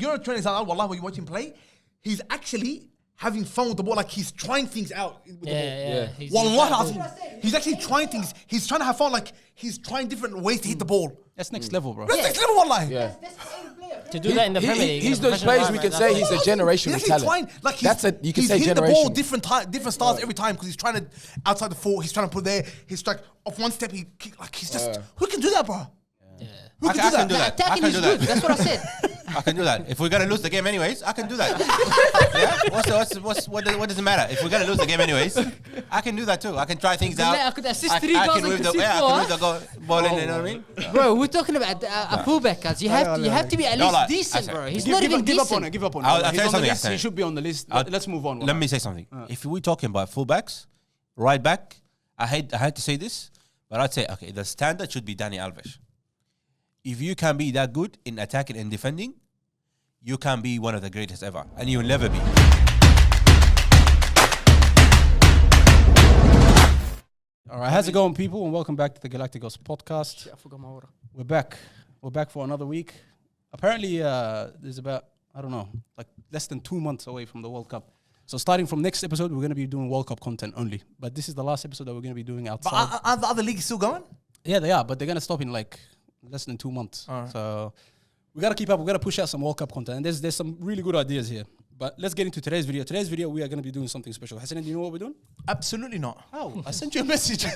Euro 20 wallah, when you watch him play, he's actually having fun with the ball, like he's trying things out with the ball. Wallah, he's actually trying things. He's trying to have fun, like he's trying different ways to hit the ball. That's next level, bro. That's next level, wallah. Yeah. To do that in the Premier League. He's those players we can say he's a generational talent. Like you can say he's hitting the ball generational. different styles every time because he's trying to outside the four. He's trying to put there. He's like off one step. He kick, like he's just who can do that, bro? Yeah. Who I can do that. Attacking is good. That's what I said. I can do that. If we're gonna lose the game anyways, I can do that. Yeah? What does it matter? If we're gonna lose the game anyways, I can do that too. I can try things out. I could assist I 3 goals can move the ball in. You know what I mean? Bro, we're talking about a fullback, guys. You have to be at least decent, bro. He's not even decent. Give up on it. I'll tell you something. He should be on the list. Let's move on. Let me say something. If we're talking about fullbacks, right back, I hate to say this, but I'd say okay, the standard should be Dani Alves. If you can be that good in attacking and defending, you can be one of the greatest ever, and you will never be. All right, how's it going, people? And welcome back to the Galacticoz podcast. I forgot my order. We're back. We're back for another week. Apparently, there's about, I don't know, like less than 2 months away from the World Cup. So starting from next episode, we're going to be doing World Cup content only. But this is the last episode that we're going to be doing outside. But are the other leagues still going? Yeah, they are, but they're going to stop in like less than 2 months. Right. So we got to keep up. We got to push out some World Cup content. And there's some really good ideas here. But let's get into today's video. Today's video, we are going to be doing something special. Hassan, do you know what we're doing? Absolutely not. How? I sent you a message.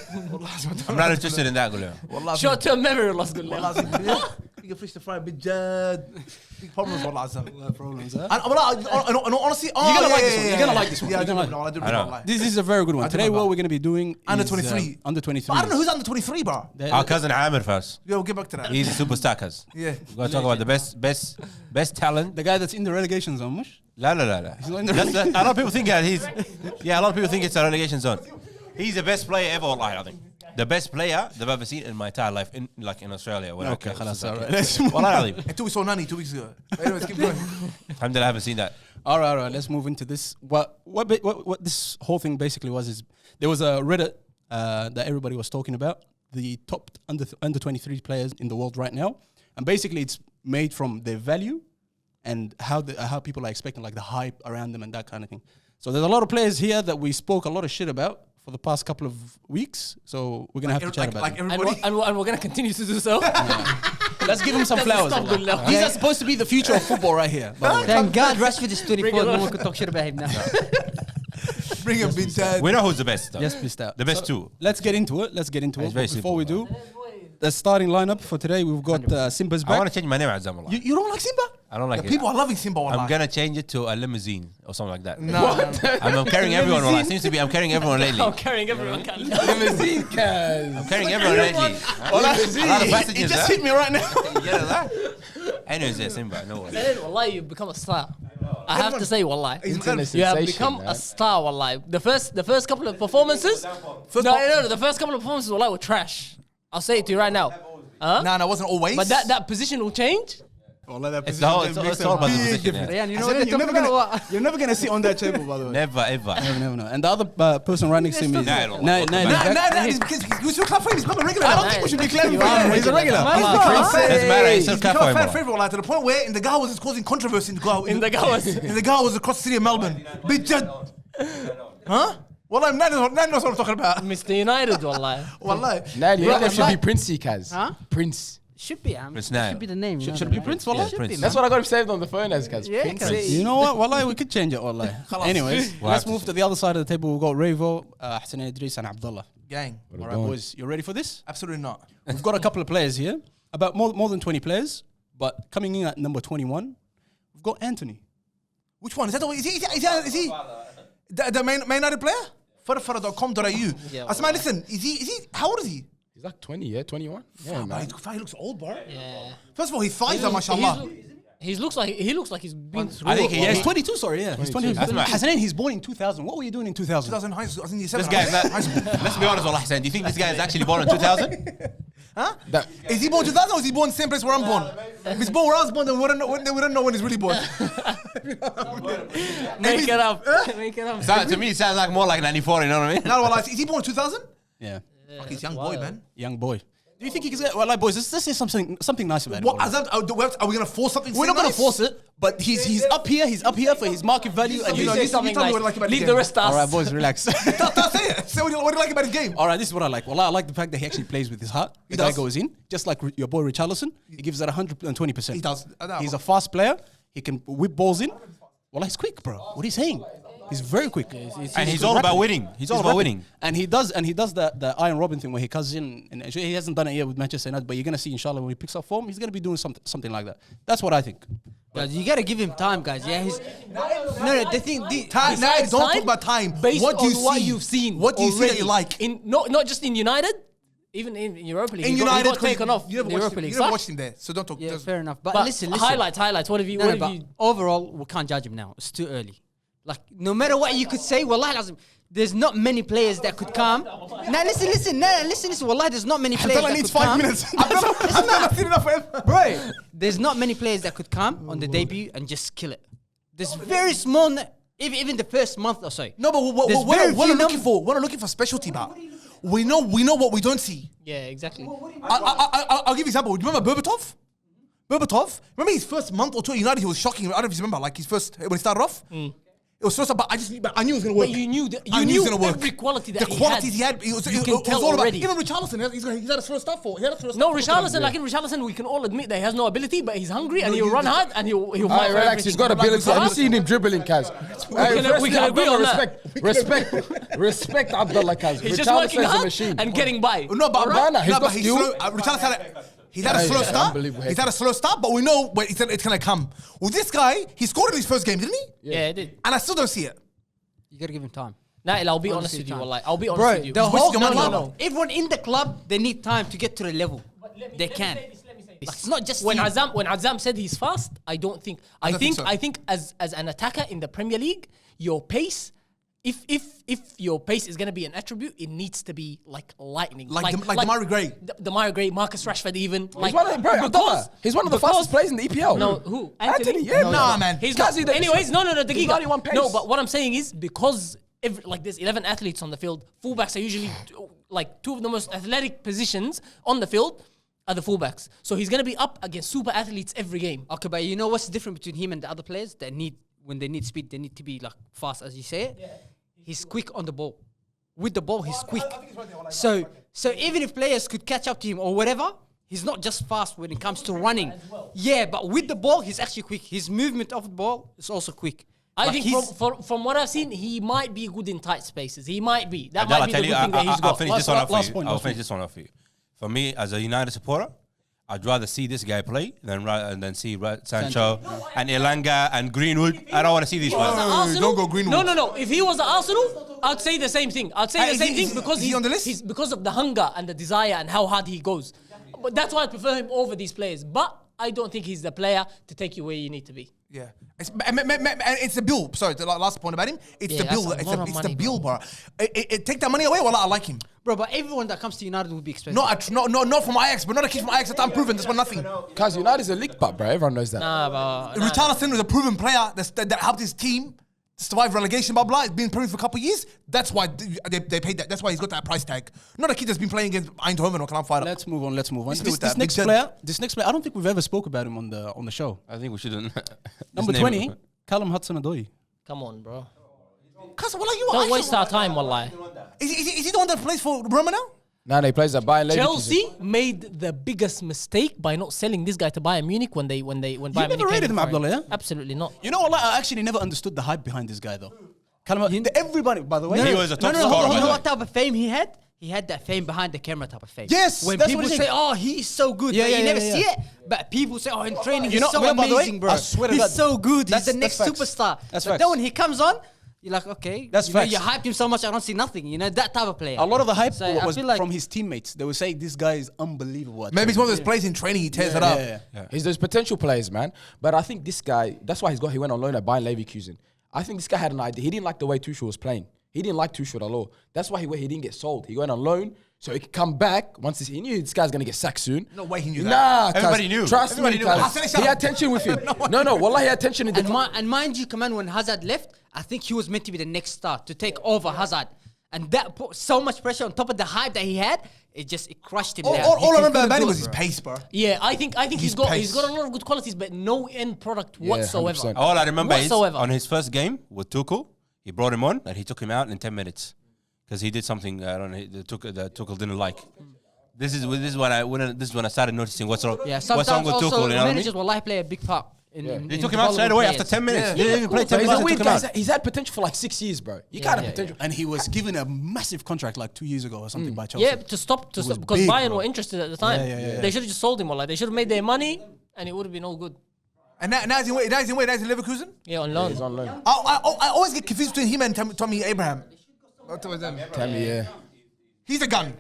I'm not interested in that, Guleo. Short-term memory loss, good. You can fish the fry, big jad. Big problems, wallah. Problems, huh? Honestly, you're going to like this one. You're going to like this one. Yeah, You're gonna like- I do like. This is a very good one. Today, what we're going to be doing Under is 23. Under 23. I don't know who's under 23, bro. Our cousin Amir first. Yeah, we'll get back to that. He's a superstar, cuz. Yeah. We're going to talk about the best talent. The guy that's in the relegation zone, mush? La. He's not in the A lot of people think that a lot of people think it's a relegation zone. He's the best player ever, wallahi, I think. The best player that I've ever seen in my entire life, in Australia. When Okay, I all right. Let's move Wallahi, Until we saw Nani 2 weeks ago. Anyways, keep going. alhamdulillah, I haven't seen that. All right. Let's move into this. What this whole thing basically was is there was a Reddit that everybody was talking about, the top under 23 players in the world right now, and basically it's made from their value and how people are expecting, like the hype around them and that kind of thing. So there's a lot of players here that we spoke a lot of shit about for the past couple of weeks. So we're gonna have to chat about them. everybody. And we're going to continue to do so. Let's give them some flowers. Alhamdulillah. These are supposed to be the future of football right here. by the way. Thank God Rashford is 24. No one could talk shit about him now. Bring him, big dad. We know who's the best, though. Yes, please start. The best two. Let's get into it. It's very But simple, before we do, the starting lineup for today, we've got Simba's I back. want to change my name, Azam, wallah. You don't like Simba? I don't like The it. people are loving Simba, wallah. I'm going to change it to a limousine or something like that. No. I'm carrying everyone, wallah. It seems to be I'm carrying everyone lately. I'm carrying everyone. Limousine, cuz. I'm carrying everyone lately. A lot of passengers, It just hit me right now. You get that? Anyways, yeah, Simba, no worries. Then, wallahi, you've become a star. I have to say, wallahi. Internet You have sensation, become man. a star, wallahi. The first couple of performances, the first couple of performances, wallahi, were trash. I'll say it to you right now. Huh? No, it wasn't always. But that position will change. It's all about the position. Yeah. Yeah, you know what? You're never gonna sit on that table, by the way. Never, ever. Never know. And the other person right next to him is Nail. we should clap for him. He's become a regular. I don't think we should be claiming for him. He's a regular. Doesn't matter. He's still He's clap become for a him, fan wallah. favorite, like, to the point where in the Gawas it's causing controversy in the Gawas. In the Gawas. In the Gawas across the city of Melbourne. Big Jad. Huh? Well, I'm not what I'm talking about. Mr. United, wallahi. Wallahi. Nah, your Bro, name should be like- Princey, cuz. Huh? Prince. Should be, It's now. should be the name. Should it be Prince, wallah? Yeah, Prince. That's what I got him saved on the phone as, cuz. Yeah, Prince. cuz. You know what? Wallahi, we could change it, wallahi. Anyways, We'll let's have move to the other side of the table. We've got Revo, Hassan Idris, and Abdullah. Gang. All right, boys, you ready for this? Absolutely not. We've got a couple of players here, about more than 20 players, but coming in at number 21, we've got Anthony. Which one? Is he the main United player? Farfara.com.au. Yeah, Asma, listen, is he, how old is he? He's like 20, yeah, 21. Yeah, man. He looks old, bro. Yeah. First of all, his thighs are mashallah. He looks like he's been through. I think it, he Yeah, is. he's 22, sorry, yeah. He's 22. That's right. Hassan, he's born in 2000. What were you doing in 2000? 2000 high school. I think he's This 7. guy is not. Let's be honest, wallah, Hassan. Do you think this guy is actually born in 2000? Huh? That- Is he born 2000 or is he born the same place where I'm born? If he's born where I was born, then we don't know when he's really born. Make it up. Make it up. To me, it sounds like more like 94. You know what I mean? No, well, is he born 2000? Yeah, Fuck, he's young boy, man. young boy. Do you think he's gonna? Well, like boys, let's say something nice about him. What, are we gonna force something? We're not gonna nice? force it, but he's up here. He's up here for his market value. And You say something nice. Leave the rest to us. All right, boys, relax. Say it. Say what do you like about his game? All right, this is what I like. Well, I like the fact that he actually plays with his heart. The guy goes in, just like your boy Richarlison. He gives that 120%. He does. He's a fast player. He can whip balls in. Well, he's quick, bro. What are you saying? He's very quick. And he's all about winning. He's all about winning. And he does the Iron Robin thing where he comes in, and he hasn't done it yet with Manchester United, but you're gonna see inshallah when he picks up form, he's gonna be doing something like that. That's what I think. Guys, you gotta give him time, guys. Yeah, the thing. Time. Don't talk about time. Based what do you on what see? you've seen. What do you see that already. you like? In not just in United, even in Europa League. In he United, got taken off. You in the Europa League. never watched him there, so don't talk. Yeah, just- fair enough. But, But listen. Highlights. What have you? No, What but have you? overall, we can't judge him now. It's too early. Like, no matter what you could say, wallahi lazim, there's not many players that could come. Now, listen. Wallahi, there's not many players Abdullah that needs could 5 come. minutes. I've never seen enough for him. Bro, there's not many players that could come on the debut and just kill it. There's very small, even the first month or so. No, but There's what very are few looking for? What are looking for specialty about? We know what we don't see. Yeah, exactly. I'll give you an example. Do you remember Berbatov? Remember his first month or two at United, he was shocking. I don't know if you remember, like his first, when he started off. It was first, but I knew it was going to work. But you knew I knew it was gonna work. every quality that The qualities he had, it was can tell all already. about. Even Richarlison, he's had a slow start for. No, Richarlison, like in Richarlison, we can all admit that he has no ability, but he's hungry and he'll run hard and he'll fight Alright, for relax. everything. He's got ability. Have you seen him dribbling, Kaz? we can agree on that. Respect Abdullah, Kaz. He's just working Richarlison's a hard machine. and getting by. No, but he's got he's skill. slow. Richarlison he's had a slow start. Unbelievable. He's had a slow start, but we know it's going to come. With this guy, he scored in his first game, didn't he? Yeah, it did. And I still don't see it. You gotta give him time. Nail, I'll be honest Honestly, with you. time. Wallahi. I'll be honest Bro, with you. the whole No. everyone in the club, they need time to get to the level. They can. It's not just When him. Azam said he's fast, I think as an attacker in the Premier League, your pace, if your pace is gonna be an attribute, it needs to be like lightning, Like Demarai Gray. Demarai Gray, Marcus Rashford, even. He's one of the fastest players in the EPL. No, who? Anthony, yeah. Nah, man. He's not. Anyways, no, the He's not even pace. No, but what I'm saying is because there's 11 athletes on the field, fullbacks are usually like two of the most athletic positions on the field are the fullbacks. So he's gonna be up against super athletes every game. Okay, but you know what's the difference between him and the other players that when they need speed, they need to be like fast, as you say it. Yeah. He's quick on the ball. With the ball, he's quick. So even if players could catch up to him or whatever, he's not just fast when it comes to running. Yeah, but with the ball, he's actually quick. His movement of the ball is also quick. I think from what I've seen, he might be good in tight spaces. He might be. That might be the good thing that he's got. I'll finish this one off for you. I'll finish this one off for you. For me, as a United supporter, I'd rather see this guy play than see Sancho and Elanga and Greenwood. I don't want to see these players. Don't go Greenwood. No. If he was at Arsenal, I'd say the same thing. Because is he on the list? He's because of the hunger and the desire and how hard he goes. But that's why I prefer him over these players. But I don't think he's the player to take you where you need to be. Yeah, it's the bill. Sorry, the last point about him. It's the bill. It's the bill, bro. Take that money away. Well, I like him, bro. But everyone that comes to United will be expensive. Not from Ajax, but not a kid from Ajax that's unproven. That's for nothing. Because United's a league pup, bro. Everyone knows that. Richarlison was a proven player that helped his team survive relegation, blah blah. It's been proven for a couple of years. That's why they paid that. That's why he's got that price tag. Not a kid that's been playing against Eindhoven or Kalam Fighter. Let's move on. This Next player, I don't think we've ever spoke about him on the show. I think we shouldn't. Number 20, Callum Hudson-Odoi. Come on, bro. Don't waste our time, wallahi. Is he the one that plays for Roma now? No, he plays at Bayern Leverkusen. Chelsea made the biggest mistake by not selling this guy to Bayern Munich when Bayern Munich never rated him, Abdullah, yeah? Absolutely not. You know what? I actually never understood the hype behind this guy, though. Everybody, by the way. He was a top scorer. You know what type of fame he had? He had that fame behind the camera type of fame. Yes, when that's people what say, "Oh, he's so good," but you never see it. But people say, "Oh, in training, he's so amazing, bro. I swear to God, he's so good. He's that's the next facts. superstar." That's but facts. then when he comes on, you're like, "Okay, That's facts. You hyped him so much, I don't see nothing." You know that type of player. A lot of the hype So I was feel like- from his teammates. They would say, "This guy is unbelievable." Maybe it's one of those plays in training. He tears it up. Yeah. He's those potential players, man. But I think this guy, that's why he went on loan at Bayern Leverkusen. I think this guy had an idea. He didn't like the way Tuchel was playing. He didn't like Tuchel at all. That's why he didn't get sold. He went on loan so he could come back once he knew this guy's gonna get sacked soon. No way he knew that. Nah, Everybody knew. Trust me, Everybody knew. cuz. He had tension with him. No, wallah, he had tension in the And mind you, Command, when Hazard left, I think he was meant to be the next star to take over Hazard. And that put so much pressure on top of the hype that he had. It crushed him down. All I remember couldn't about do him was it, his bro. pace, bro. Yeah, I think he's got pace. a lot of good qualities, but no end product whatsoever. 100%. All I remember is Whatsoever. on his first game with Tuchel, he brought him on and he took him out in 10 minutes because he did something I don't know that Tuchel didn't like. This is when I started noticing what's wrong. Yeah, what's sometimes wrong with also Tuchel. You know what I mean? managers will play a big part. In They took him out straight away after 10 minutes. They didn't even play 10 But he's minutes. a They weird took him guy. out. He's had potential for like 6 years, bro. You can't have potential. And he was given a massive contract like 2 years ago or something by Chelsea. Yeah, to stop was because big, Bayern bro. were interested at the time. Yeah. They should have just sold him. They should have made their money, and it would have been all good. And now he's in Leverkusen. Yeah, on loan. He's on loan. I always get confused between him and Tommy Abraham. Tammy, yeah. He's a gun.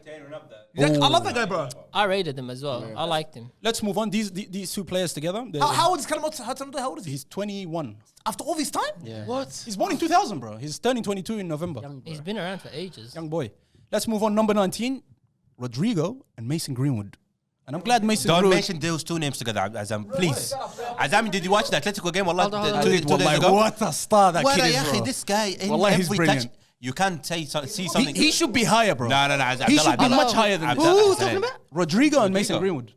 I love that guy, bro. I rated him as well. I liked him. Let's move on. These two players together. How old is Callum Hudson-Odoi? How old is he? He's 21. After all this time? Yeah. What? He's born in 2000, bro. He's turning 22 in November. He's been around for ages. Young boy. Let's move on. Number 19, Rodrigo and Mason Greenwood. And I'm glad Mason Don't Greenwood. mention those two names together, Azam, please. Azam, did you watch the Atletico game? Wallah, Hold on. 2 days ago? What a star that What kid a is, yakhi, bro. this guy in Wallah, he's every brilliant. touch. You can't see something. He should be higher, bro. No, He should be much higher than this. Who are you talking about? Rodrigo and Mason Greenwood.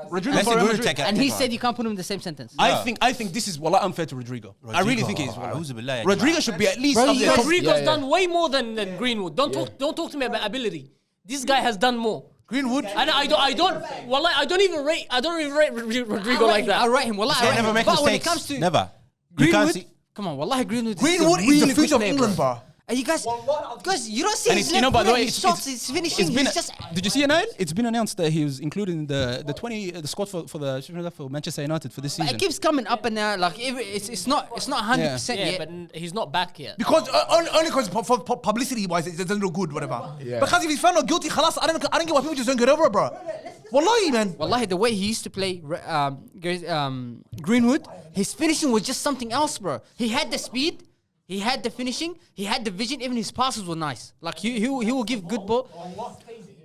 Rodrigo for Real Madrid. And he said you can't put him in the same sentence. I think this is unfair to Rodrigo. I really think it is. Wallah. Rodrigo should be at least Bro, up you there. guys- Rodrigo's done way more than Greenwood. Don't talk to me about ability. This guy has done more. Greenwood. And I don't even rate Rodrigo like that. I rate him. Wallah, I rate Never him. make But when it mistakes. comes to Never. You can't Greenwood, see. come on, Wallahi, Greenwood is the really future of good England, player, bro. And you guys you don't see And his it's, you know, left by the foot, way, his shots, his finishing. it's been He's just did you see it, Nail? It's been announced that he was included in the squad for Manchester United for this but season. it keeps coming up and down. Like it's not 100% Yeah, yet. but he's not back yet. Because only because for publicity wise it doesn't look good, whatever. Yeah. Because if he's found not guilty, khalas, I don't get why people just don't get over it, bro. Wallahi, man. Wallahi, the way he used to play Greenwood, his finishing was just something else, bro. He had the speed, he had the finishing, he had the vision. Even his passes were nice. Like he will give good ball,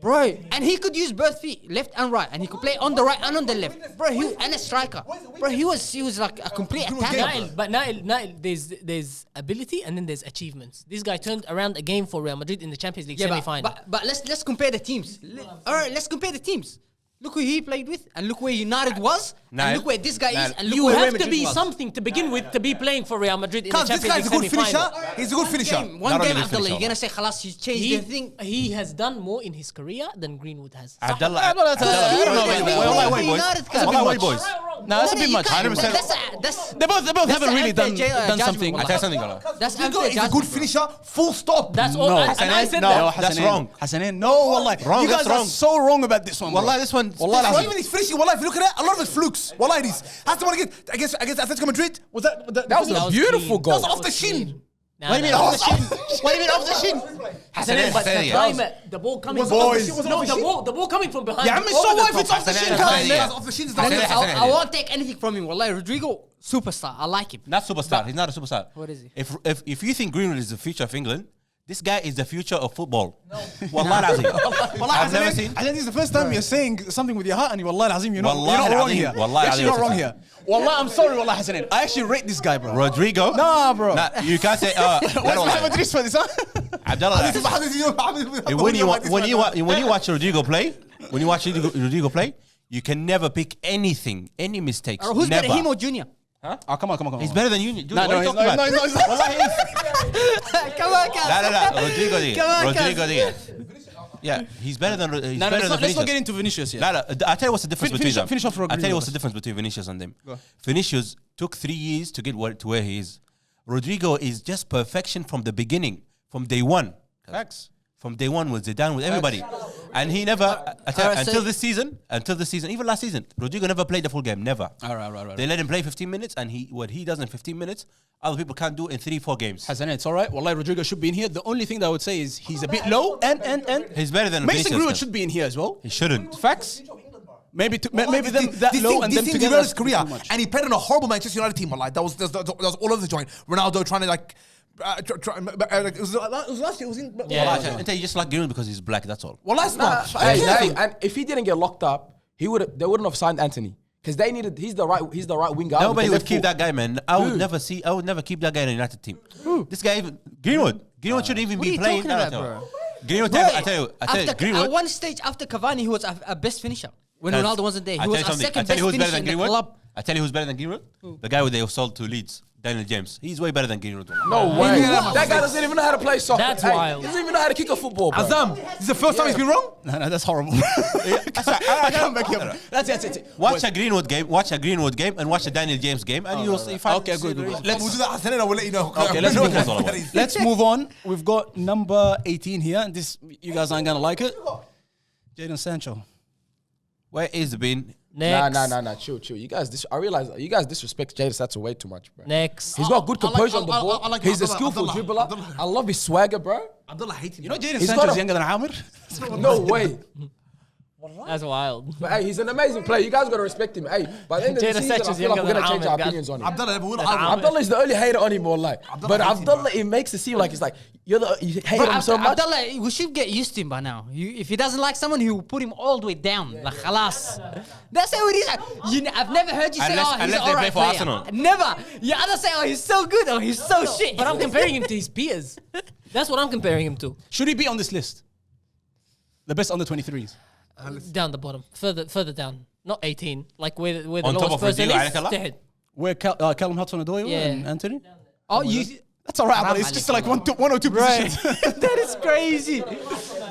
bro. And he could use both feet, left and right, and he could play on the right and on the left, bro. And a striker, bro. He was like a complete attacker. Nail, there's ability and then there's achievements. This guy turned around a game for Real Madrid in the Champions League Yeah, semi-final. but let's compare the teams. All right, let's compare the teams. Look who he played with, and look where United was, Niall, and look where this guy is, and look You where Real have to Madrid be was. something to begin with to be playing for Real Madrid in the Because this Champions guy's League a good semi-final. finisher. He's a good finisher. One Not game, only Abdullah, finisher, you're gonna say, "Khalas, he's changed everything." He has done more in his career than Greenwood has. Abdullah, I don't know, He was Wallah, with wait, boys. United, That's a guys. bit much. boys. No, that's a bit You much. can't- 100%. That's They both that's haven't the really unfair done judgment, something. Wallah. I tell you something, Gala. That's Rodrigo unfair is a good judgment, bro. finisher, full stop. That's all. No, And I said no. that. That's Hassanin, wrong. Hassanin, no, wallah. Wrong, You guys that's are wrong. so wrong about this one, bro. Wallah, this one. Wallah, Not Azim. even his finishing, wallahi, if you look at it, a lot of it's flukes. Wallahi, it is. Has to one against Atletico Madrid. Was that That was a beautiful goal. That was off the shin. Nah, What do you mean nah. off the shin? What do you mean off the shin? Hassanin, but Hassanin, the yeah. time, the ball coming Was from off the shin? Was it no, off the shin? the ball coming from behind. Yeah, I mean, over so the what if top. it's off the shin? Hassanin, yeah. Off the shin is Hassanin, not Hassanin. I won't take anything from him. Wallahi, Rodrigo, superstar. I like him. Not superstar. He's not a superstar. What is he? If you think Greenwood is the future of England, this guy is the future of football. No. Wallah Azim. I've never seen. I think this is the first time you're saying something with your heart, and Wallah Azim, you're not Wallahi wrong Azim. here. Wallahi You're actually not Azim. wrong here. Wallah, I'm sorry, Wallah Hassanin. I actually rate this guy, bro. Rodrigo. Nah, bro. Nah, you can't say. Where's Muhammad Idris for this, huh? Abdullah. When you watch Rodrigo play, you can never pick anything, any mistakes. Who's never. better, him or Junior? Oh, come on. He's better than you. Dude, No, what no, are you he's talking not. about? No, he's not. Wallah, he is. Come on, guys. No. Rodrigo Diaz. Come on, Rodrigo guys. Diaz. Yeah, he's better than. He's No, better than let's not Vinicius. get into Vinicius yet. No, I'll tell you what's the difference between them. finish off I'll tell Rodrigo you what's the first. difference between Vinicius and them. Vinicius took 3 years to get to where he is. Rodrigo is just perfection from the beginning, from day one. Facts. From day one with Zidane, with everybody. And he never, until this season, even last season, Rodrigo never played the full game, never. All right. They let him play 15 minutes, and what he does in 15 minutes, other people can't do in 3-4 games. Hassanin, it's all right. Wallahi, Rodrigo should be in here. The only thing that I would say is he's a bit low, and He's better than Mason Vinicius. Greenwood should be in here as well. He shouldn't. Facts. Maybe them that low and them This together. his career, and he played on a horrible Manchester United team. Like that was all over the joint. Ronaldo trying to like. It was last year. It was in. Yeah. I tell you, just like Greenwood because he's black, that's all. Well, that's not. And if he didn't get locked up, they wouldn't have signed Anthony because they needed. He's the right winger. Nobody They would left keep foot. that guy, man. I would never keep that guy in a United team. This guy, Greenwood shouldn't even What are be you playing. talking about, bro? Greenwood, I tell you, At Greenwood. one stage after Cavani, he was a best finisher. When Guys, Ronaldo wasn't there, I he was a second best finisher in the club. I tell you who's better than Greenwood. The guy who they sold to Leeds, Daniel James. He's way better than Greenwood. No way. That guy doesn't even know how to play soccer. That's wild. He doesn't even know how to kick a football, bro. Azam, this is the first time he's been wrong. No, that's horrible. I can't back you up. That's it. Watch a Greenwood game, and watch a Daniel James game, and you'll see. Okay, good. We'll do that, Hassan, and I will let you know. Okay, let's move on. Let's move on. We've got number 18 here. And this, you guys aren't gonna like it. Jadon Sancho. Where is been? Next. Nah. Chill. I realize you guys disrespect Jadon Sancho way too much, bro. Next. He's got good composure on the I ball. like He's a Abdullah, skillful Abdullah. dribbler. I love his swagger, bro. Abdullah hates him. You know Jadon He's Sancho's got a- younger than Amir? No way. That's wild. But hey, he's an amazing player. You guys gotta respect him. Hey, by the end of the Jadon season, I Sancho's feel like younger we're gonna than change our Ahmed, guys. opinions on him. Abdullah never will. Abdullah is the only hater on him, more like. Abdullah But hates him, Abdullah, it makes it seem like it's like you hate Bro, him so much. Abdullah, we should get used to him by now. If he doesn't like someone, he will put him all the way down. Like, khalas. That's how it is. I've never heard you say, Unless- oh, he's unless an they alright play for player. Arsenal. Never. You either say, oh, he's so good or he's so shit. But I'm comparing him to his peers. That's what I'm comparing him to. Should he be on this list? The best under 23s. Down the bottom, further down, not 18. Like where the On top lowest of person Rodrigo, is. Alcala? Dead. Where Callum Hudson-Odoi Yeah. and Anthony? Oh, you... That's all right, but Haram it's just alaikum. like one or two positions. that is crazy.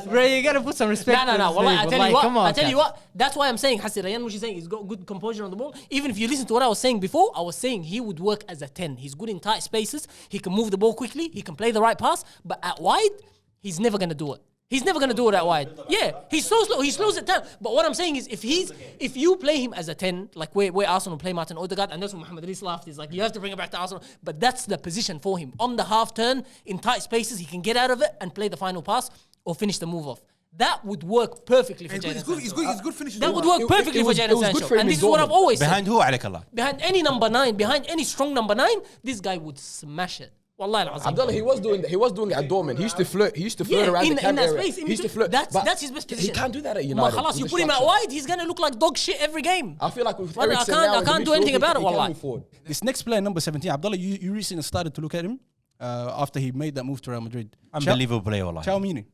Bro, you gotta put some respect. No. on Wallahi, his I name, tell wallahi, you what. come on, I tell you Kat. what. That's why I'm saying Hassan Rayyan, which is saying he's got good composure on the ball. Even if you listen to what I was saying before, I was saying he would work as a 10. He's good in tight spaces. He can move the ball quickly. He can play the right pass. But at wide, he's never gonna do it. He's never gonna do it at wide. Yeah, he's so slow. He slows it down. But what I'm saying is, if you play him as a 10, like where Arsenal play Martin Odegaard, and that's what Mohamed Ali laughed, is like you have to bring it back to Arsenal. But that's the position for him. On the half turn, in tight spaces, he can get out of it and play the final pass or finish the move off. That would work perfectly for Jadon Sancho. He's good finisher. That would work perfectly for Jadon it was good Sancho. for him And in this is what I've always said. Behind who, Alcala? Behind any number 9, behind any strong number 9, this guy would smash it. Wallahi al-azim. Abdullah, he was doing it at Dortmund. He used to flirt. Yeah, around in the camp that area. space. He used to flirt. That's But his best He position. can't do that at Ma, United. khalas, with you the put him out structure. wide, he's gonna look like dog shit every game. I feel like with Brother, Eriksen I can't- now I as a can't do midfielder, anything about it, he can wallahi. move forward. This next player, number 17, Abdullah, you recently started to look at him after he made that move to Real Madrid. Unbelievable player, wallah. Xiaomini.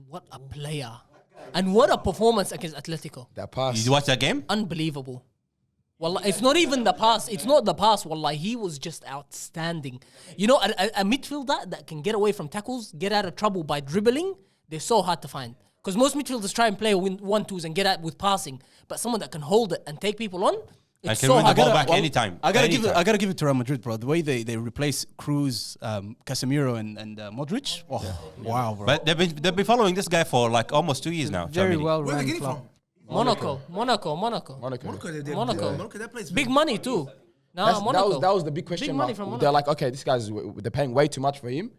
What a player. And what a performance against Atletico. That pass. Did you watch that game? Unbelievable. Wallah, it's not even the pass. It's not the pass. Wallah, he was just outstanding. You know, a midfielder that can get away from tackles, get out of trouble by dribbling, they're so hard to find. Because most midfielders try and play 1-2s and get out with passing. But someone that can hold it and take people on, I it's can so win the hard. ball back anytime. I gotta give it to Real Madrid, bro. The way they replace Cruz, Casemiro, and Modric. Oh, wow, bro. But they've been following this guy for like almost 2 years now. Very Xiaomini. well Where are they run getting club. from? Monaco. Monaco. Monaco. That place. Big money too. No, That Monaco. was the big question Big money mark. from They're Monaco. like, okay, this guy's they're paying way too much for him.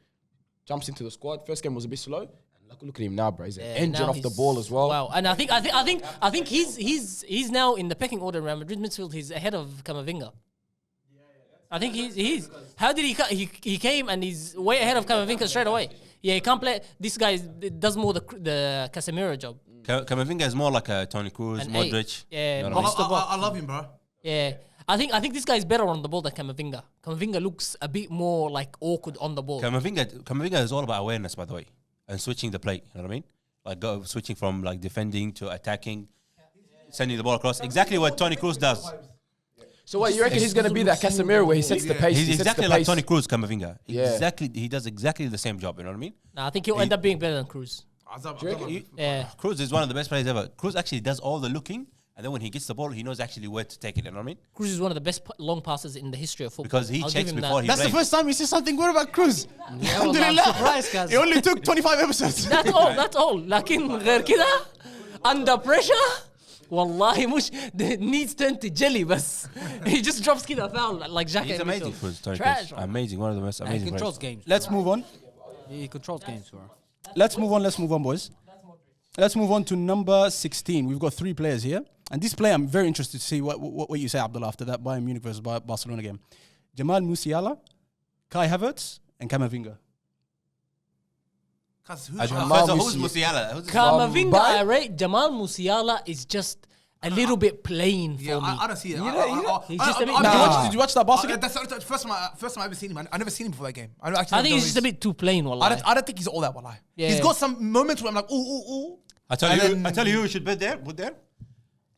Jumps into the squad. First game was a bit slow. Look at him now, bro. He's an engine Now off the he's- ball as well. Wow, and I think he's now in the pecking order in Real Madrid midfield. He's ahead of Camavinga. I think he's. How did he came and he's way ahead of Camavinga straight away. Yeah, he can't play. This guy does more the Casemiro job. Camavinga is more like a Toni Kroos, And Modric. yeah, You know what I mean? Modric. I love him, bro. Yeah, I think this guy is better on the ball than Camavinga. Camavinga looks a bit more like awkward on the ball. Camavinga is all about awareness, by the way, and switching the play. You know what I mean? Like switching from like defending to attacking, sending the ball across. Exactly what Toni Kroos does. So what, you reckon he's going to be that Casemiro where he sets the pace? He's he sets exactly the like pace? Toni Kroos, Camavinga. Yeah. Exactly, he does exactly the same job. You know what I mean? Nah, I think he'll end up being better than Cruz. Yeah. Kroos is one of the best players ever. Kroos actually does all the looking, and then when he gets the ball, he knows actually where to take it. You know what I mean? Cruz is one of the best long passes in the history of football. Because he I'll checks give him before that. he That's the plays. first time you see something good about Cruz. Yeah, well, I'm surprised, guys. It only took 25 episodes. That's all. لكن غير كده under pressure والله مش the knees turn to jelly بس he just drops كده foul like Xhaka. He's in amazing, midfield. Kroos. Toni Trash. Kroos. Amazing, one of the most He amazing controls players. games. Let's move on. He controls games, bro. Let's move on, boys. Let's move on to number 16. We've got 3 players here. And this player, I'm very interested to see what you say, Abdullah, after that Bayern Munich versus Barcelona game. Jamal Musiala, Kai Havertz, and Camavinga. Who's Musiala? Camavinga, Bayern? I rate Jamal Musiala is just a little bit plain for Yeah, me. I don't see it. He's just a bit- Did you watch that Barca game? That's the first time I've ever seen him. I never seen him before that game. I I think he's just a bit too plain, wallahi. I don't think he's all that. Wallahi. Yeah. He's got some moments where I'm like, ooh. I tell you who should bet there. Put there.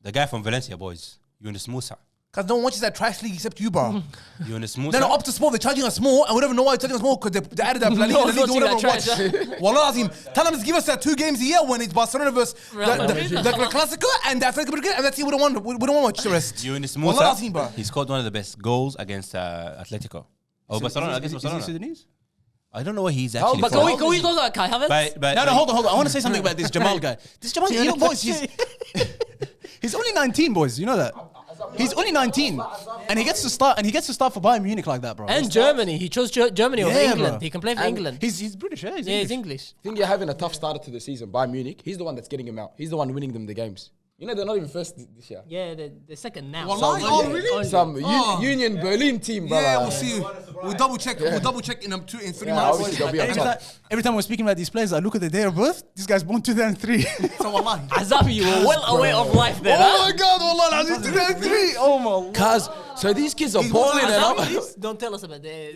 The guy from Valencia, boys. Yunus Musa. Because no one watches that trash league except you, bro. Yunus Musa. No, up to small. They're charging us more, and we don't even know why they're charging us more because they added that bloody No league one's or whatever. watching that Watch. Wallah Azim. Tell them to give us that 2 games a year when it's Barcelona versus the Clasico and the Atletico Madrid, and that's it. We don't want to watch the rest. Yunus Wallah Musa. Azim, bro. He scored one of the best goals against Atletico. Oh, Barcelona against Is he Barcelona. Sudanese? I don't know where he's actually But from. can we go to Kai Havertz? But No, hold on. I want to say something about this Jamal guy. This Jamal guy, you know, boys, he's only 19, boys. You know that? He's only 19, and he gets to start. For Bayern Munich like that, bro. And Germany. He chose Germany over Yeah, England. bro. He can play for England. He's British, yeah. He's English. I think you're having a tough starter to the season. Bayern Munich, he's the one that's getting him out. He's the one winning them the games. You know, they're not even first this year. Yeah, the second now. Wallahi, oh, really? Some Union Berlin team, brother. Yeah, we'll see. We'll double check. We'll double check in 3 Yeah, months. obviously they'll be on top. Every time we're speaking about these players, I look at the day of birth. This guy's born 2003. So wallahi. Azabi, you were well aware of life there. Oh my God, Wallah, Azim, 2003. Oh my. Cause so these kids are balling and up. Azabi, don't tell us about their